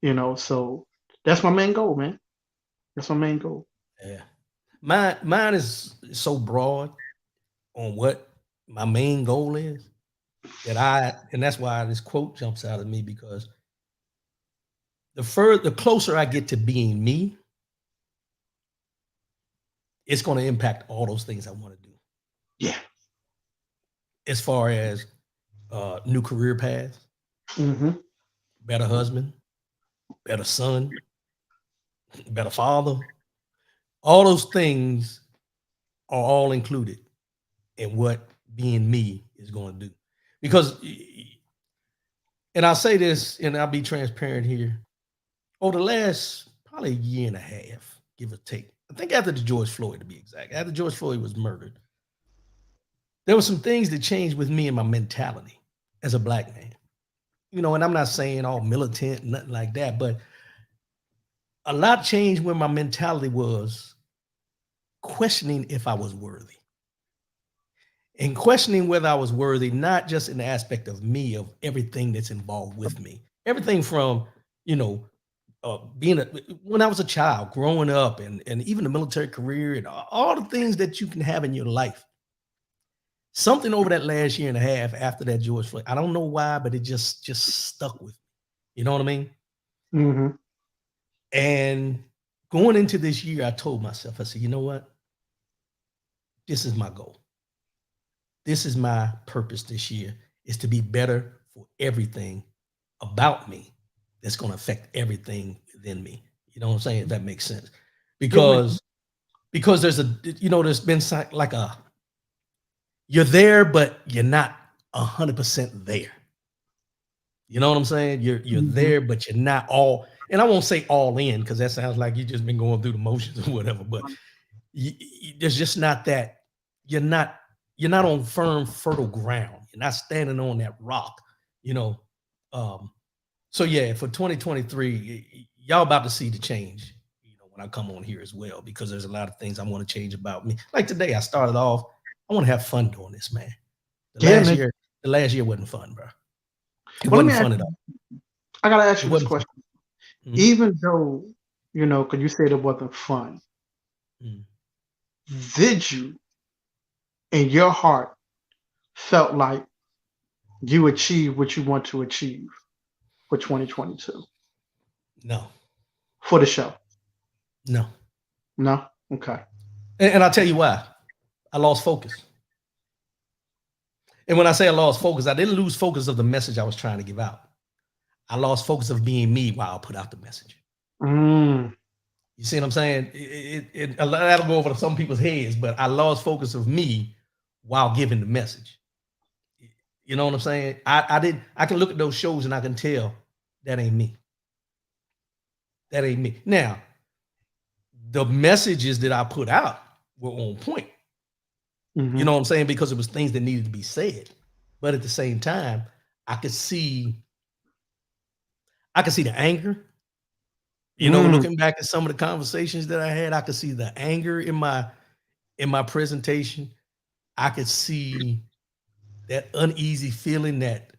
You know, so that's my main goal, man. That's my main goal. Yeah. Mine is so broad on what my main goal is and that's why this quote jumps out at me, because the closer I get to being me, it's going to impact all those things I want to do. Yeah. As far as new career paths, better husband, better son, better father, all those things are all included in what being me is going to do. Because, and I'll say this, and I'll be transparent here, over the last probably a year and a half, give or take, I think after the George Floyd, to be exact, after George Floyd was murdered, there were some things that changed with me and my mentality as a Black man. You know, and I'm not saying all militant, nothing like that, but a lot changed when my mentality was questioning if I was worthy. And questioning whether I was worthy, not just in the aspect of me, of everything that's involved with me. Everything from, you know, when I was a child, growing up, and even the military career, and all the things that you can have in your life. Something over that last year and a half after that George Floyd, I don't know why, but it just stuck with me. You know what I mean? Mm-hmm. And going into this year, I told myself, I said, you know what? This is my goal. This is my purpose this year, is to be better for everything about me that's going to affect everything within me. You know what I'm saying? If that makes sense. Because there's there's been like you're there, but you're not 100% there. You know what I'm saying? You're there, but you're not all, and I won't say all in, because that sounds like you've just been going through the motions or whatever, but there's just not that, you're not on firm, fertile ground. You're not standing on that rock, you know? So yeah, for 2023, y'all about to see the change, you know, when I come on here as well, because there's a lot of things I want to change about me. Like today, I started off, I want to have fun doing this, man. The last year wasn't fun, bro. It wasn't fun at all. I gotta ask you this question. Mm-hmm. Even though, you know, because you said it wasn't fun, did you, in your heart, felt like you achieved what you want to achieve for 2022? No. For the show? No. No? Okay. And I'll tell you why. I lost focus. And when I say I lost focus, I didn't lose focus of the message I was trying to give out. I lost focus of being me while I put out the message. You see what I'm saying? That'll go over some people's heads, but I lost focus of me while giving the message. You know what I'm saying? I can look at those shows and I can tell that ain't me. That ain't me. Now, the messages that I put out were on point. Mm-hmm. You know what I'm saying? Because it was things that needed to be said. But at the same time, I could see the anger. You know, looking back at some of the conversations that I had, I could see the anger in my presentation. I could see that uneasy feeling, that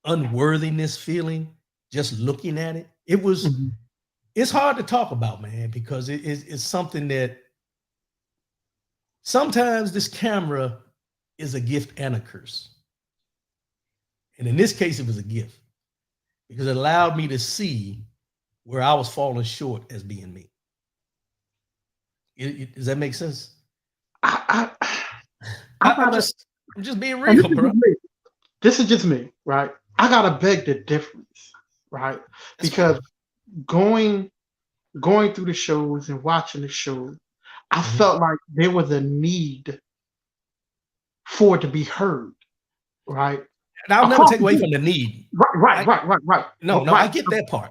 unworthiness feeling, just looking at it. It was, it's hard to talk about, man, because it's something that sometimes this camera is a gift and a curse. And in this case, it was a gift, because it allowed me to see where I was falling short as being me. Does that make sense? I'm just being real, bro. This is just me, right? I gotta beg the difference, right? Because going through the shows and watching the show, I felt like there was a need for it to be heard, right? And I'll never take away from the need. Right. No, I get that part.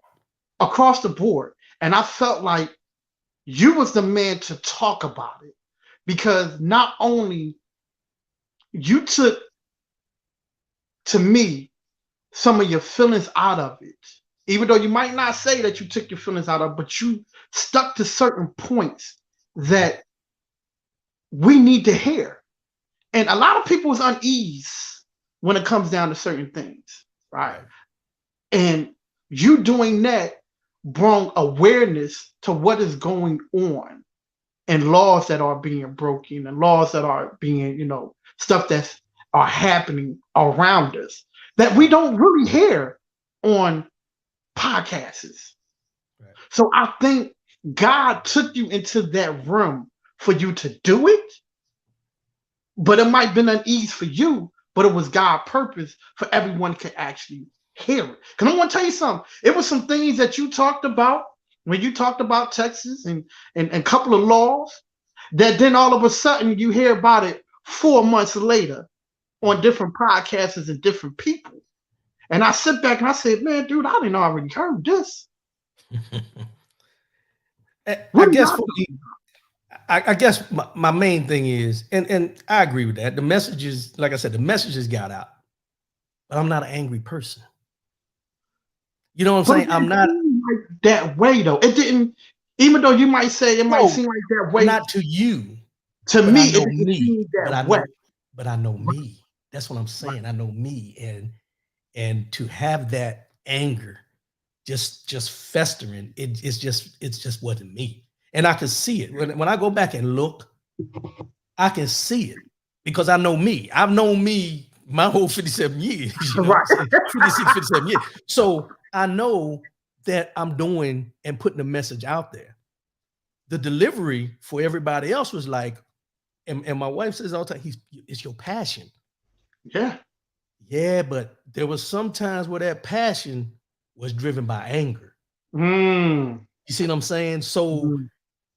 Across the board. And I felt like you was the man to talk about it, because not only you took, to me, some of your feelings out of it, even though you might not say that you took your feelings out of it, but you stuck to certain points that we need to hear. And a lot of people's unease when it comes down to certain things, right? And you doing that brought awareness to what is going on, and laws that are being broken, and laws that are being, you know, stuff that's are happening around us that we don't really hear on podcasts. Right. So I think God took you into that room for you to do it, but it might have been unease for you, but it was God's purpose for everyone to actually hear it. Because I want to tell you something. It was some things that you talked about when you talked about Texas and a couple of laws that then all of a sudden you hear about it 4 months later on different podcasts and different people. And I sit back and I said, man, dude, I didn't know I already heard this. I guess for me, I guess my main thing is, and I agree with that. The messages, like I said, the messages got out, but I'm not an angry person. You know what I'm saying? I'm not like that way though. It didn't, even though you might say it might seem like that way. Not to you. To me, it didn't me, seem that way. But I know me. That's what I'm saying. I know me, and to have that anger just festering, it's just wasn't me. And I can see it. When I go back and look, I can see it because I know me. I've known me my whole 57 years. You know, right. 56, 57 years. So I know that I'm doing and putting a message out there. The delivery for everybody else was like, and my wife says all the time, it's your passion. Yeah. Yeah, but there was some times where that passion was driven by anger. You see what I'm saying? So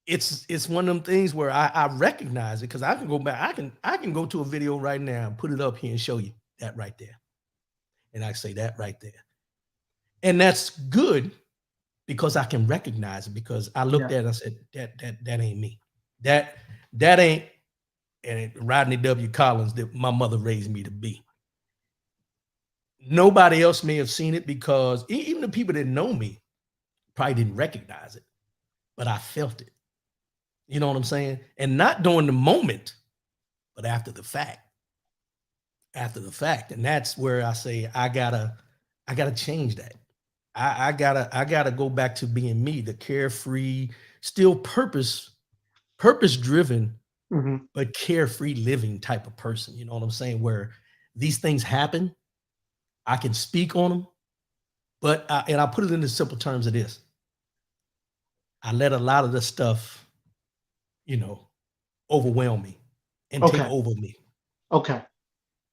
it's one of them things where I recognize it because I can go back. I can go to a video right now and put it up here and show you that right there. And I say that right there. And that's good because I can recognize it because I looked at it and I said, that ain't me. That ain't and Rodney W. Collins that my mother raised me to be. Nobody else may have seen it because even the people that know me probably didn't recognize it, but I felt it. You know what I'm saying? And not during the moment, but after the fact. After the fact. And that's where I say, I gotta change that. I gotta go back to being me, the carefree, still purpose driven, but carefree living type of person. You know what I'm saying? Where these things happen, I can speak on them, but I put it in the simple terms of this. I let a lot of the stuff, overwhelm me and take over me. Okay.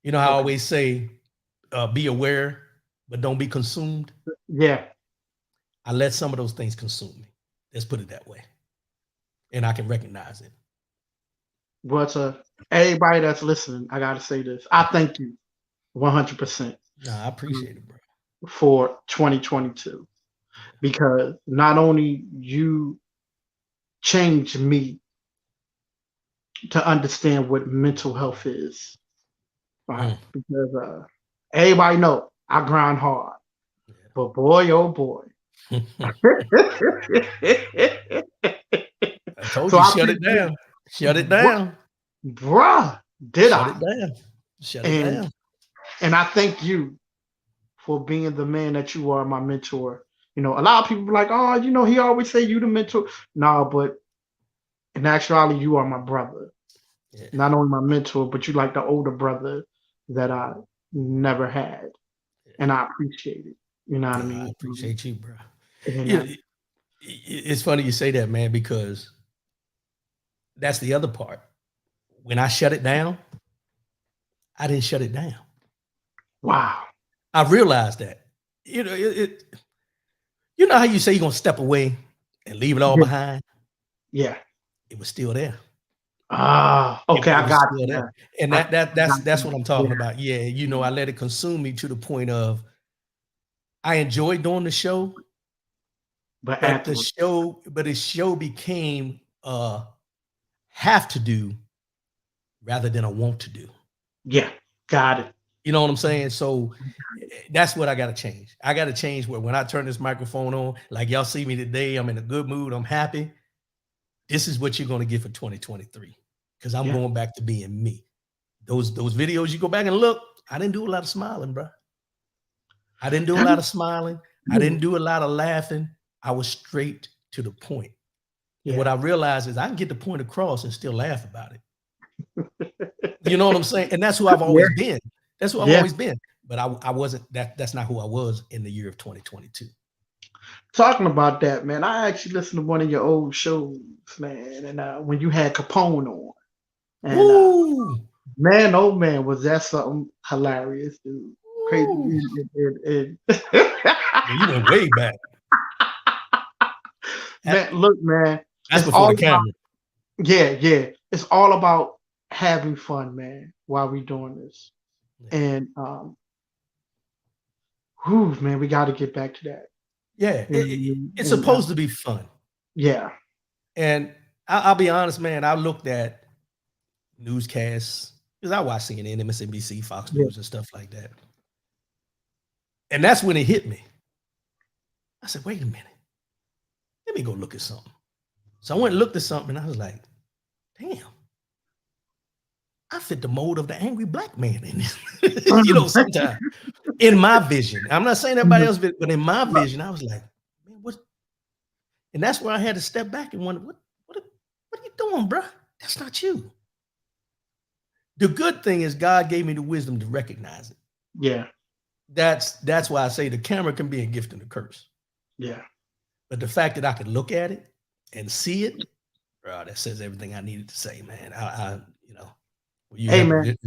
You know how I always say, be aware, but don't be consumed. Yeah. I let some of those things consume me. Let's put it that way. And I can recognize it. But everybody that's listening, I gotta say this. I thank you 100%. Nah, I appreciate it, bro. For 2022. Because not only you changed me to understand what mental health is, right? Because everybody know I grind hard, but boy, oh boy. I told you, shut it down. Shut it down. Bruh, Shut it down. Shut it down. And I thank you for being the man that you are, my mentor. A lot of people are like, oh, he always say you the mentor. No, but in actuality, you are my brother. Yeah. Not only my mentor, but you like the older brother that I never had. Yeah. And I appreciate it. You know what I mean? I appreciate you, bro. It's funny you say that, man, because that's the other part. When I shut it down, I didn't shut it down. Wow. I realized that. You know how you say you're going to step away and leave it all behind? Yeah. It was still there. Okay, I got it. There. And that's what I'm talking about. Yeah, I let it consume me to the point of I enjoyed doing the show, but the show became have to do rather than a want to do. Yeah, got it. You know what I'm saying? So that's what I got to change. I got to change where when I turn this microphone on, like y'all see me today, I'm in a good mood, I'm happy. This is what you're going to get for 2023 because I'm going back to being me. Those videos, you go back and look, I didn't do a lot of smiling, bro. I didn't do a lot of smiling. I didn't do a lot of laughing. I was straight to the point. Yeah. And what I realized is I can get the point across and still laugh about it. You know what I'm saying? And that's who I've always been. That's who I've Yeah. always been. But I wasn't that's not who I was in the year of 2022. Talking about that, man, I actually listened to one of your old shows, man, and when you had Capone on, and Ooh. man, oh man, was that something hilarious, dude? Crazy. Ooh. Man, You went way back. look, man, That's it's before all the camera. yeah. It's all about having fun, man, while we doing this. And man, we got to get back to that. Yeah, it's supposed to be fun. Yeah. And I'll be honest, man, I looked at newscasts because I watch CNN, MSNBC, Fox News, and stuff like that. And that's when it hit me. I said, wait a minute. Let me go look at something. So I went and looked at something and I was like, damn, I fit the mold of the angry black man in this. You know, sometimes in my vision. I'm not saying everybody else, but in my vision, I was like, man, what? And that's where I had to step back and wonder, what are you doing, bro? That's not you. The good thing is God gave me the wisdom to recognize it. Yeah. That's why I say the camera can be a gift and a curse. Yeah. But the fact that I could look at it and see it, bro, that says everything I needed to say, man. You hey, man.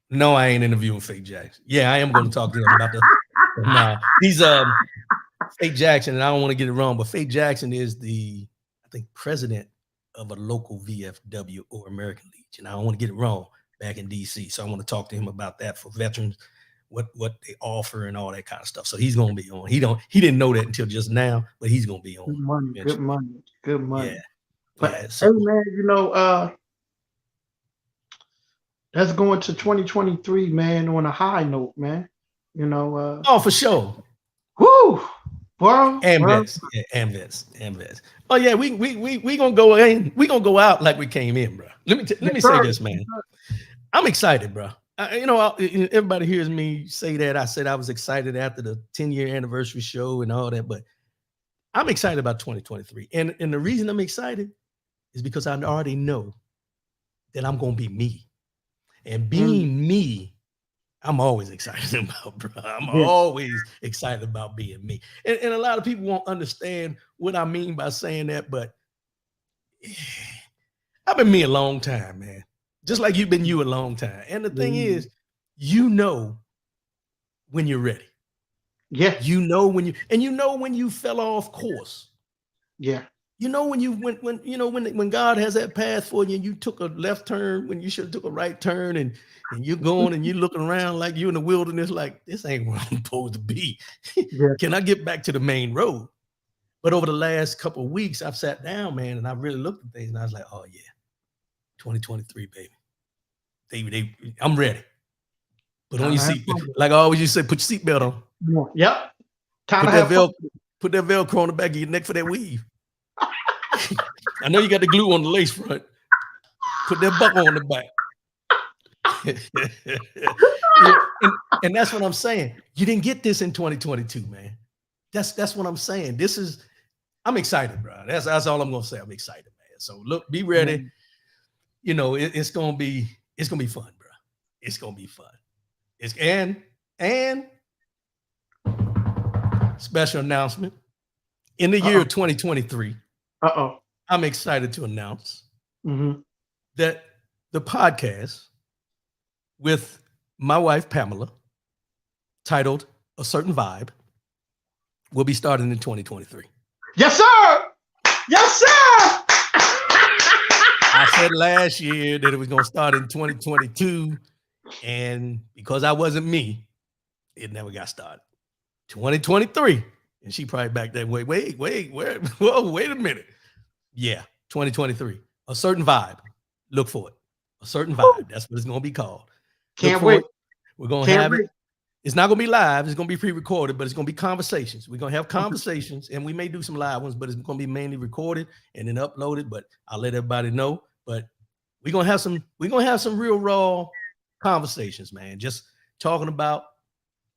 No, I ain't interviewing Fake Jackson. Yeah, I am going to talk to him about the. He's Fake Jackson, and I don't want to get it wrong, but Fake Jackson is I think, president of a local VFW or American Legion. I don't want to get it wrong back in DC. So I want to talk to him about that for veterans, what they offer and all that kind of stuff. So he's going to be on. He didn't know that until just now, but he's going to be on. Good money. Yeah. But hey, man, let's go into 2023, man, on a high note, man. For sure. Woo! Well, Vets. Oh yeah, we gonna go in. We gonna go out like we came in, bro. Let me say this, man. I'm excited, bro. Everybody hears me say that. I said I was excited after the 10-year anniversary show and all that, but I'm excited about 2023. And the reason I'm excited is because I already know that I'm gonna be me. And being me, I'm always excited about, bro. I'm always excited about being me. And a lot of people won't understand what I mean by saying that, but I've been me a long time, man. Just like you've been you a long time. And the thing is, when you're ready. Yeah. When you fell off course. Yeah. When God has that path for you and you took a left turn when you should have took a right turn and you're going and you're looking around like you're in the wilderness, like this ain't where I'm supposed to be. Yeah. Can I get back to the main road? But over the last couple of weeks, I've sat down, man, and I really looked at things and I was like, oh yeah, 2023, baby. I'm ready. Put on your seatbelt. Like I always used to say, put your seatbelt on. Yep. Put that Velcro on the back of your neck for that weave. I know you got the glue on the lace front. Put that buckle on the back. and that's what I'm saying. You didn't get this in 2022, man. That's what I'm saying. I'm excited, bro. That's all I'm gonna say. I'm excited, man. So look, be ready. It's gonna be fun, bro. It's gonna be fun. And special announcement in the year of 2023. I'm excited to announce that the podcast with my wife, Pamela, titled A Certain Vibe, will be starting in 2023. Yes, sir. Yes, sir. I said last year that it was going to start in 2022. And because I wasn't me, it never got started. 2023. And she probably back that way. Wait a minute. Yeah, 2023. A Certain Vibe. Look for it. A Certain Vibe. That's what it's going to be called. Can't wait. We're going to have it. It's not going to be live. It's going to be pre-recorded, but it's going to be conversations. We're going to have conversations, and we may do some live ones, but it's going to be mainly recorded and then uploaded. But I'll let everybody know. But we're going to have some real raw conversations, man. Just talking about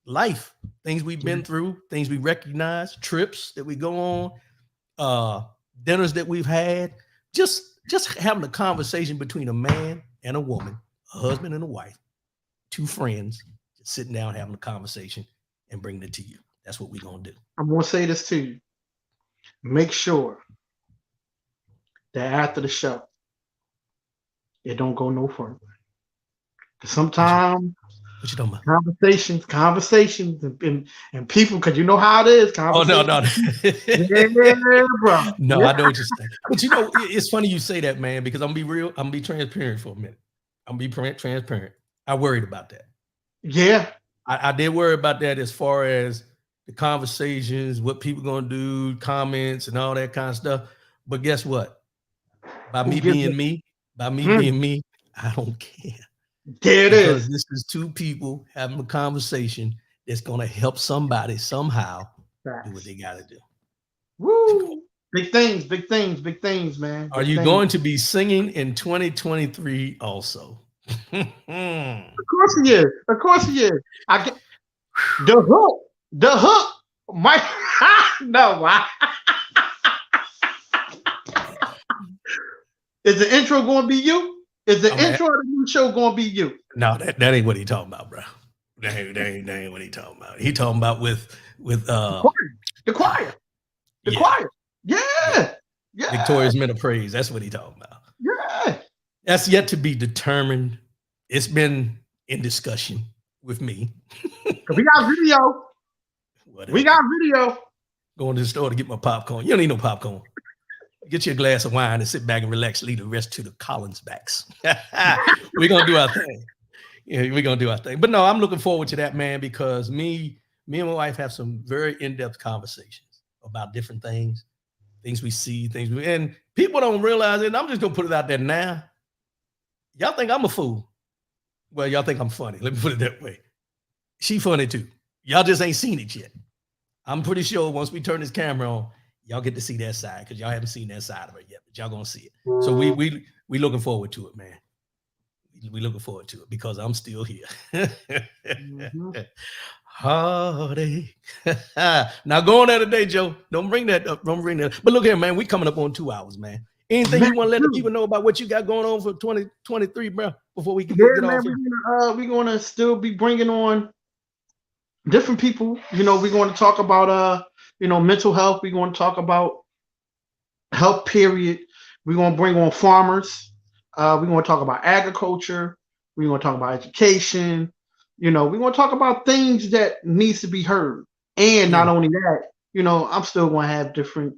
life, things we've been through, things we recognize, trips that we go on, dinners that we've had, just having a conversation between a man and a woman a husband and a wife, two friends, just sitting down having a conversation and bringing it to you. That's what we're gonna do. I'm gonna say this to you. Make sure that after the show, it don't go no further. Sometimes what you talking about? Conversations, and people, because you know how it is. Oh no. Yeah, bro. No, I know what you're saying. But you know, it's funny you say that, man, because I'm gonna be real. I'm gonna be transparent for a minute. I'm gonna be transparent. I worried about that. Yeah. I did worry about that as far as the conversations, what people gonna do, comments, and all that kind of stuff. But guess what? By me being me, I don't care. There it is. This is two people having a conversation that's gonna help somebody somehow do what they gotta do. Woo! Big things, man. Are you going to be singing in 2023 also? Of course he is. Of course he is. I get the hook. My no. Is the intro going to be you? Is the intro of the new show going to be you? No, that ain't what he talking about, bro. That ain't what he talking about. He talking about with the choir. Yeah. Victorious Men of Praise. That's what he talking about. Yeah. That's yet to be determined. It's been in discussion with me. We got video. Whatever. We got video. Going to the store to get my popcorn. You don't need no popcorn. Get you a glass of wine and sit back and relax. Leave the rest to the Collins backs. We're gonna do our thing. Yeah, we're gonna do our thing. But no, I'm looking forward to that, man, because me and my wife have some very in-depth conversations about different things we see, and people don't realize it. And I'm just gonna put it out there now. Y'all think I'm a fool? Well, y'all think I'm funny. Let me put it that way. She funny too. Y'all just ain't seen it yet. I'm pretty sure once we turn this camera on, y'all get to see that side because y'all haven't seen that side of it yet, but y'all gonna see it. So we looking forward to it, man. We looking forward to it because I'm still here. Heartache. Now go on there today, Joe. Don't bring that up. Don't bring that up. But look here, man. We coming up on 2 hours, man. Anything you want to let the people know about what you got going on for 2023, bro? Before we get off here? We're gonna still be bringing on different people. You know, we're going to talk about mental health. We're going to talk about health, period. We're going to bring on farmers. We're going to talk about agriculture. We're going to talk about education. You know, we're going to talk about things that needs to be heard. And not only that, you know, I'm still going to have different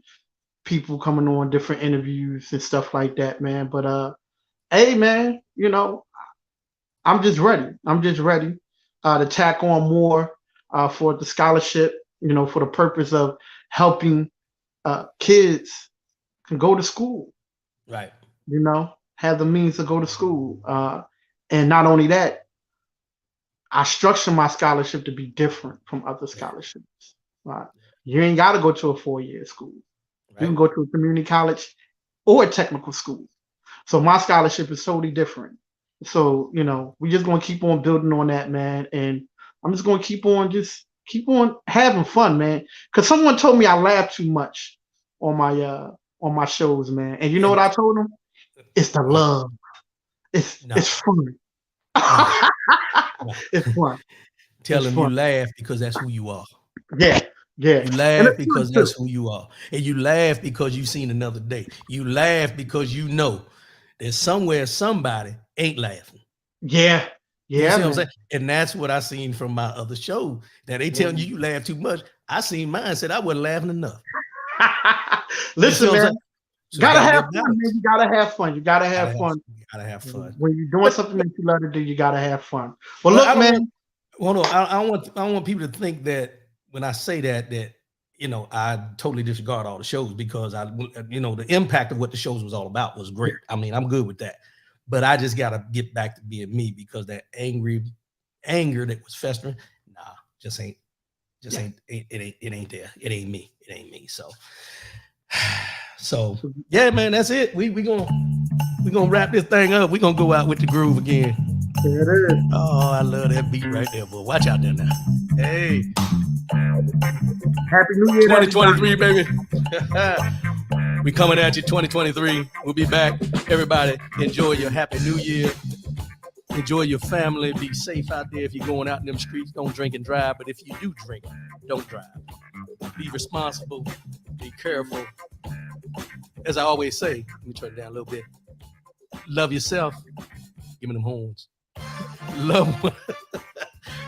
people coming on, different interviews and stuff like that, man. But hey, man, you know, I'm just ready. To tack on more for the scholarship, you know, for the purpose of helping kids can go to school. Right. You know, have the means to go to school. And not only that, I structure my scholarship to be different from other scholarships. Right? You ain't got to go to a 4-year school. Right. You can go to a community college or a technical school. So my scholarship is totally different. So, you know, we're just going to keep on building on that, man. And I'm just going to keep on having fun, man. Because someone told me I laugh too much on my shows, man. And you know what I told them? It's the love. It's fun. It's fun. Tell them you laugh because that's who you are. Yeah. You laugh because that's who you are. And you laugh because you've seen another day. You laugh because you know that somewhere somebody ain't laughing. Yeah. You see what I'm saying? And that's what I seen from my other show. That they telling you laugh too much. I seen mine said I wasn't laughing enough. Listen, man. So gotta have fun, man. You gotta have fun. You gotta have fun. You gotta have fun. When you're doing something that you love to do, you gotta have fun. Well, look, man. I don't want people to think that when I say that you know I totally disregard all the shows because the impact of what the shows was all about was great. I mean, I'm good with that, but I just gotta get back to being me because that anger that was festering, ain't there. It ain't me. So yeah, man, that's it. We gonna wrap this thing up. We gonna go out with the groove again. There it is. Oh, I love that beat right there, boy. Watch out there now. Hey, Happy New Year, 2023, baby. We coming at you, 2023. We'll be back. Everybody, enjoy your Happy New Year. Enjoy your family. Be safe out there. If you're going out in them streets, don't drink and drive. But if you do drink, don't drive. Be responsible. Be careful. As I always say, let me turn it down a little bit. Love yourself. Give me them horns.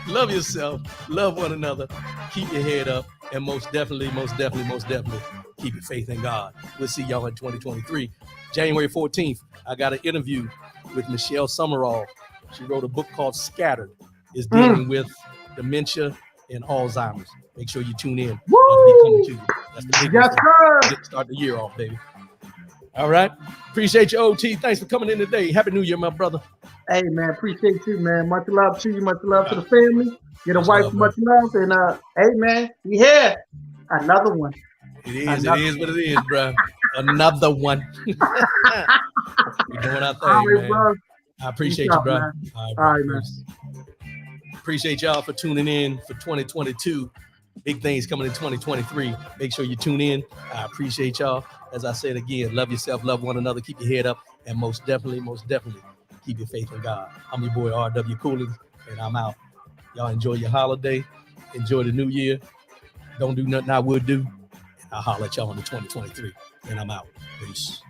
Love yourself. Love one another. Keep your head up. And most definitely, keep your faith in God. We'll see y'all in 2023. January 14th, I got an interview with Michelle Summerall. She wrote a book called Scattered. It's dealing with dementia and Alzheimer's. Make sure you tune in. That'll be coming to you. That's the big one. Start the year off, baby. All right. Appreciate you, OT. Thanks for coming in today. Happy New Year, my brother. Hey, man. Appreciate you, man. Much love to you. Much love to the family. Get a wife, much love. And, hey, man, we here. Another one. It is what it is, bro. Another one. We're doing our thing, man. Bro. I appreciate you, bro. All right, man. Appreciate y'all for tuning in for 2022. Big things coming in 2023. Make sure you tune in. I appreciate y'all. As I said again, love yourself, love one another, keep your head up, and most definitely, keep your faith in God. I'm your boy, R.W. Cooley, and I'm out. Y'all enjoy your holiday. Enjoy the new year. Don't do nothing I would do. I'll holler at y'all in 2023, and I'm out. Peace.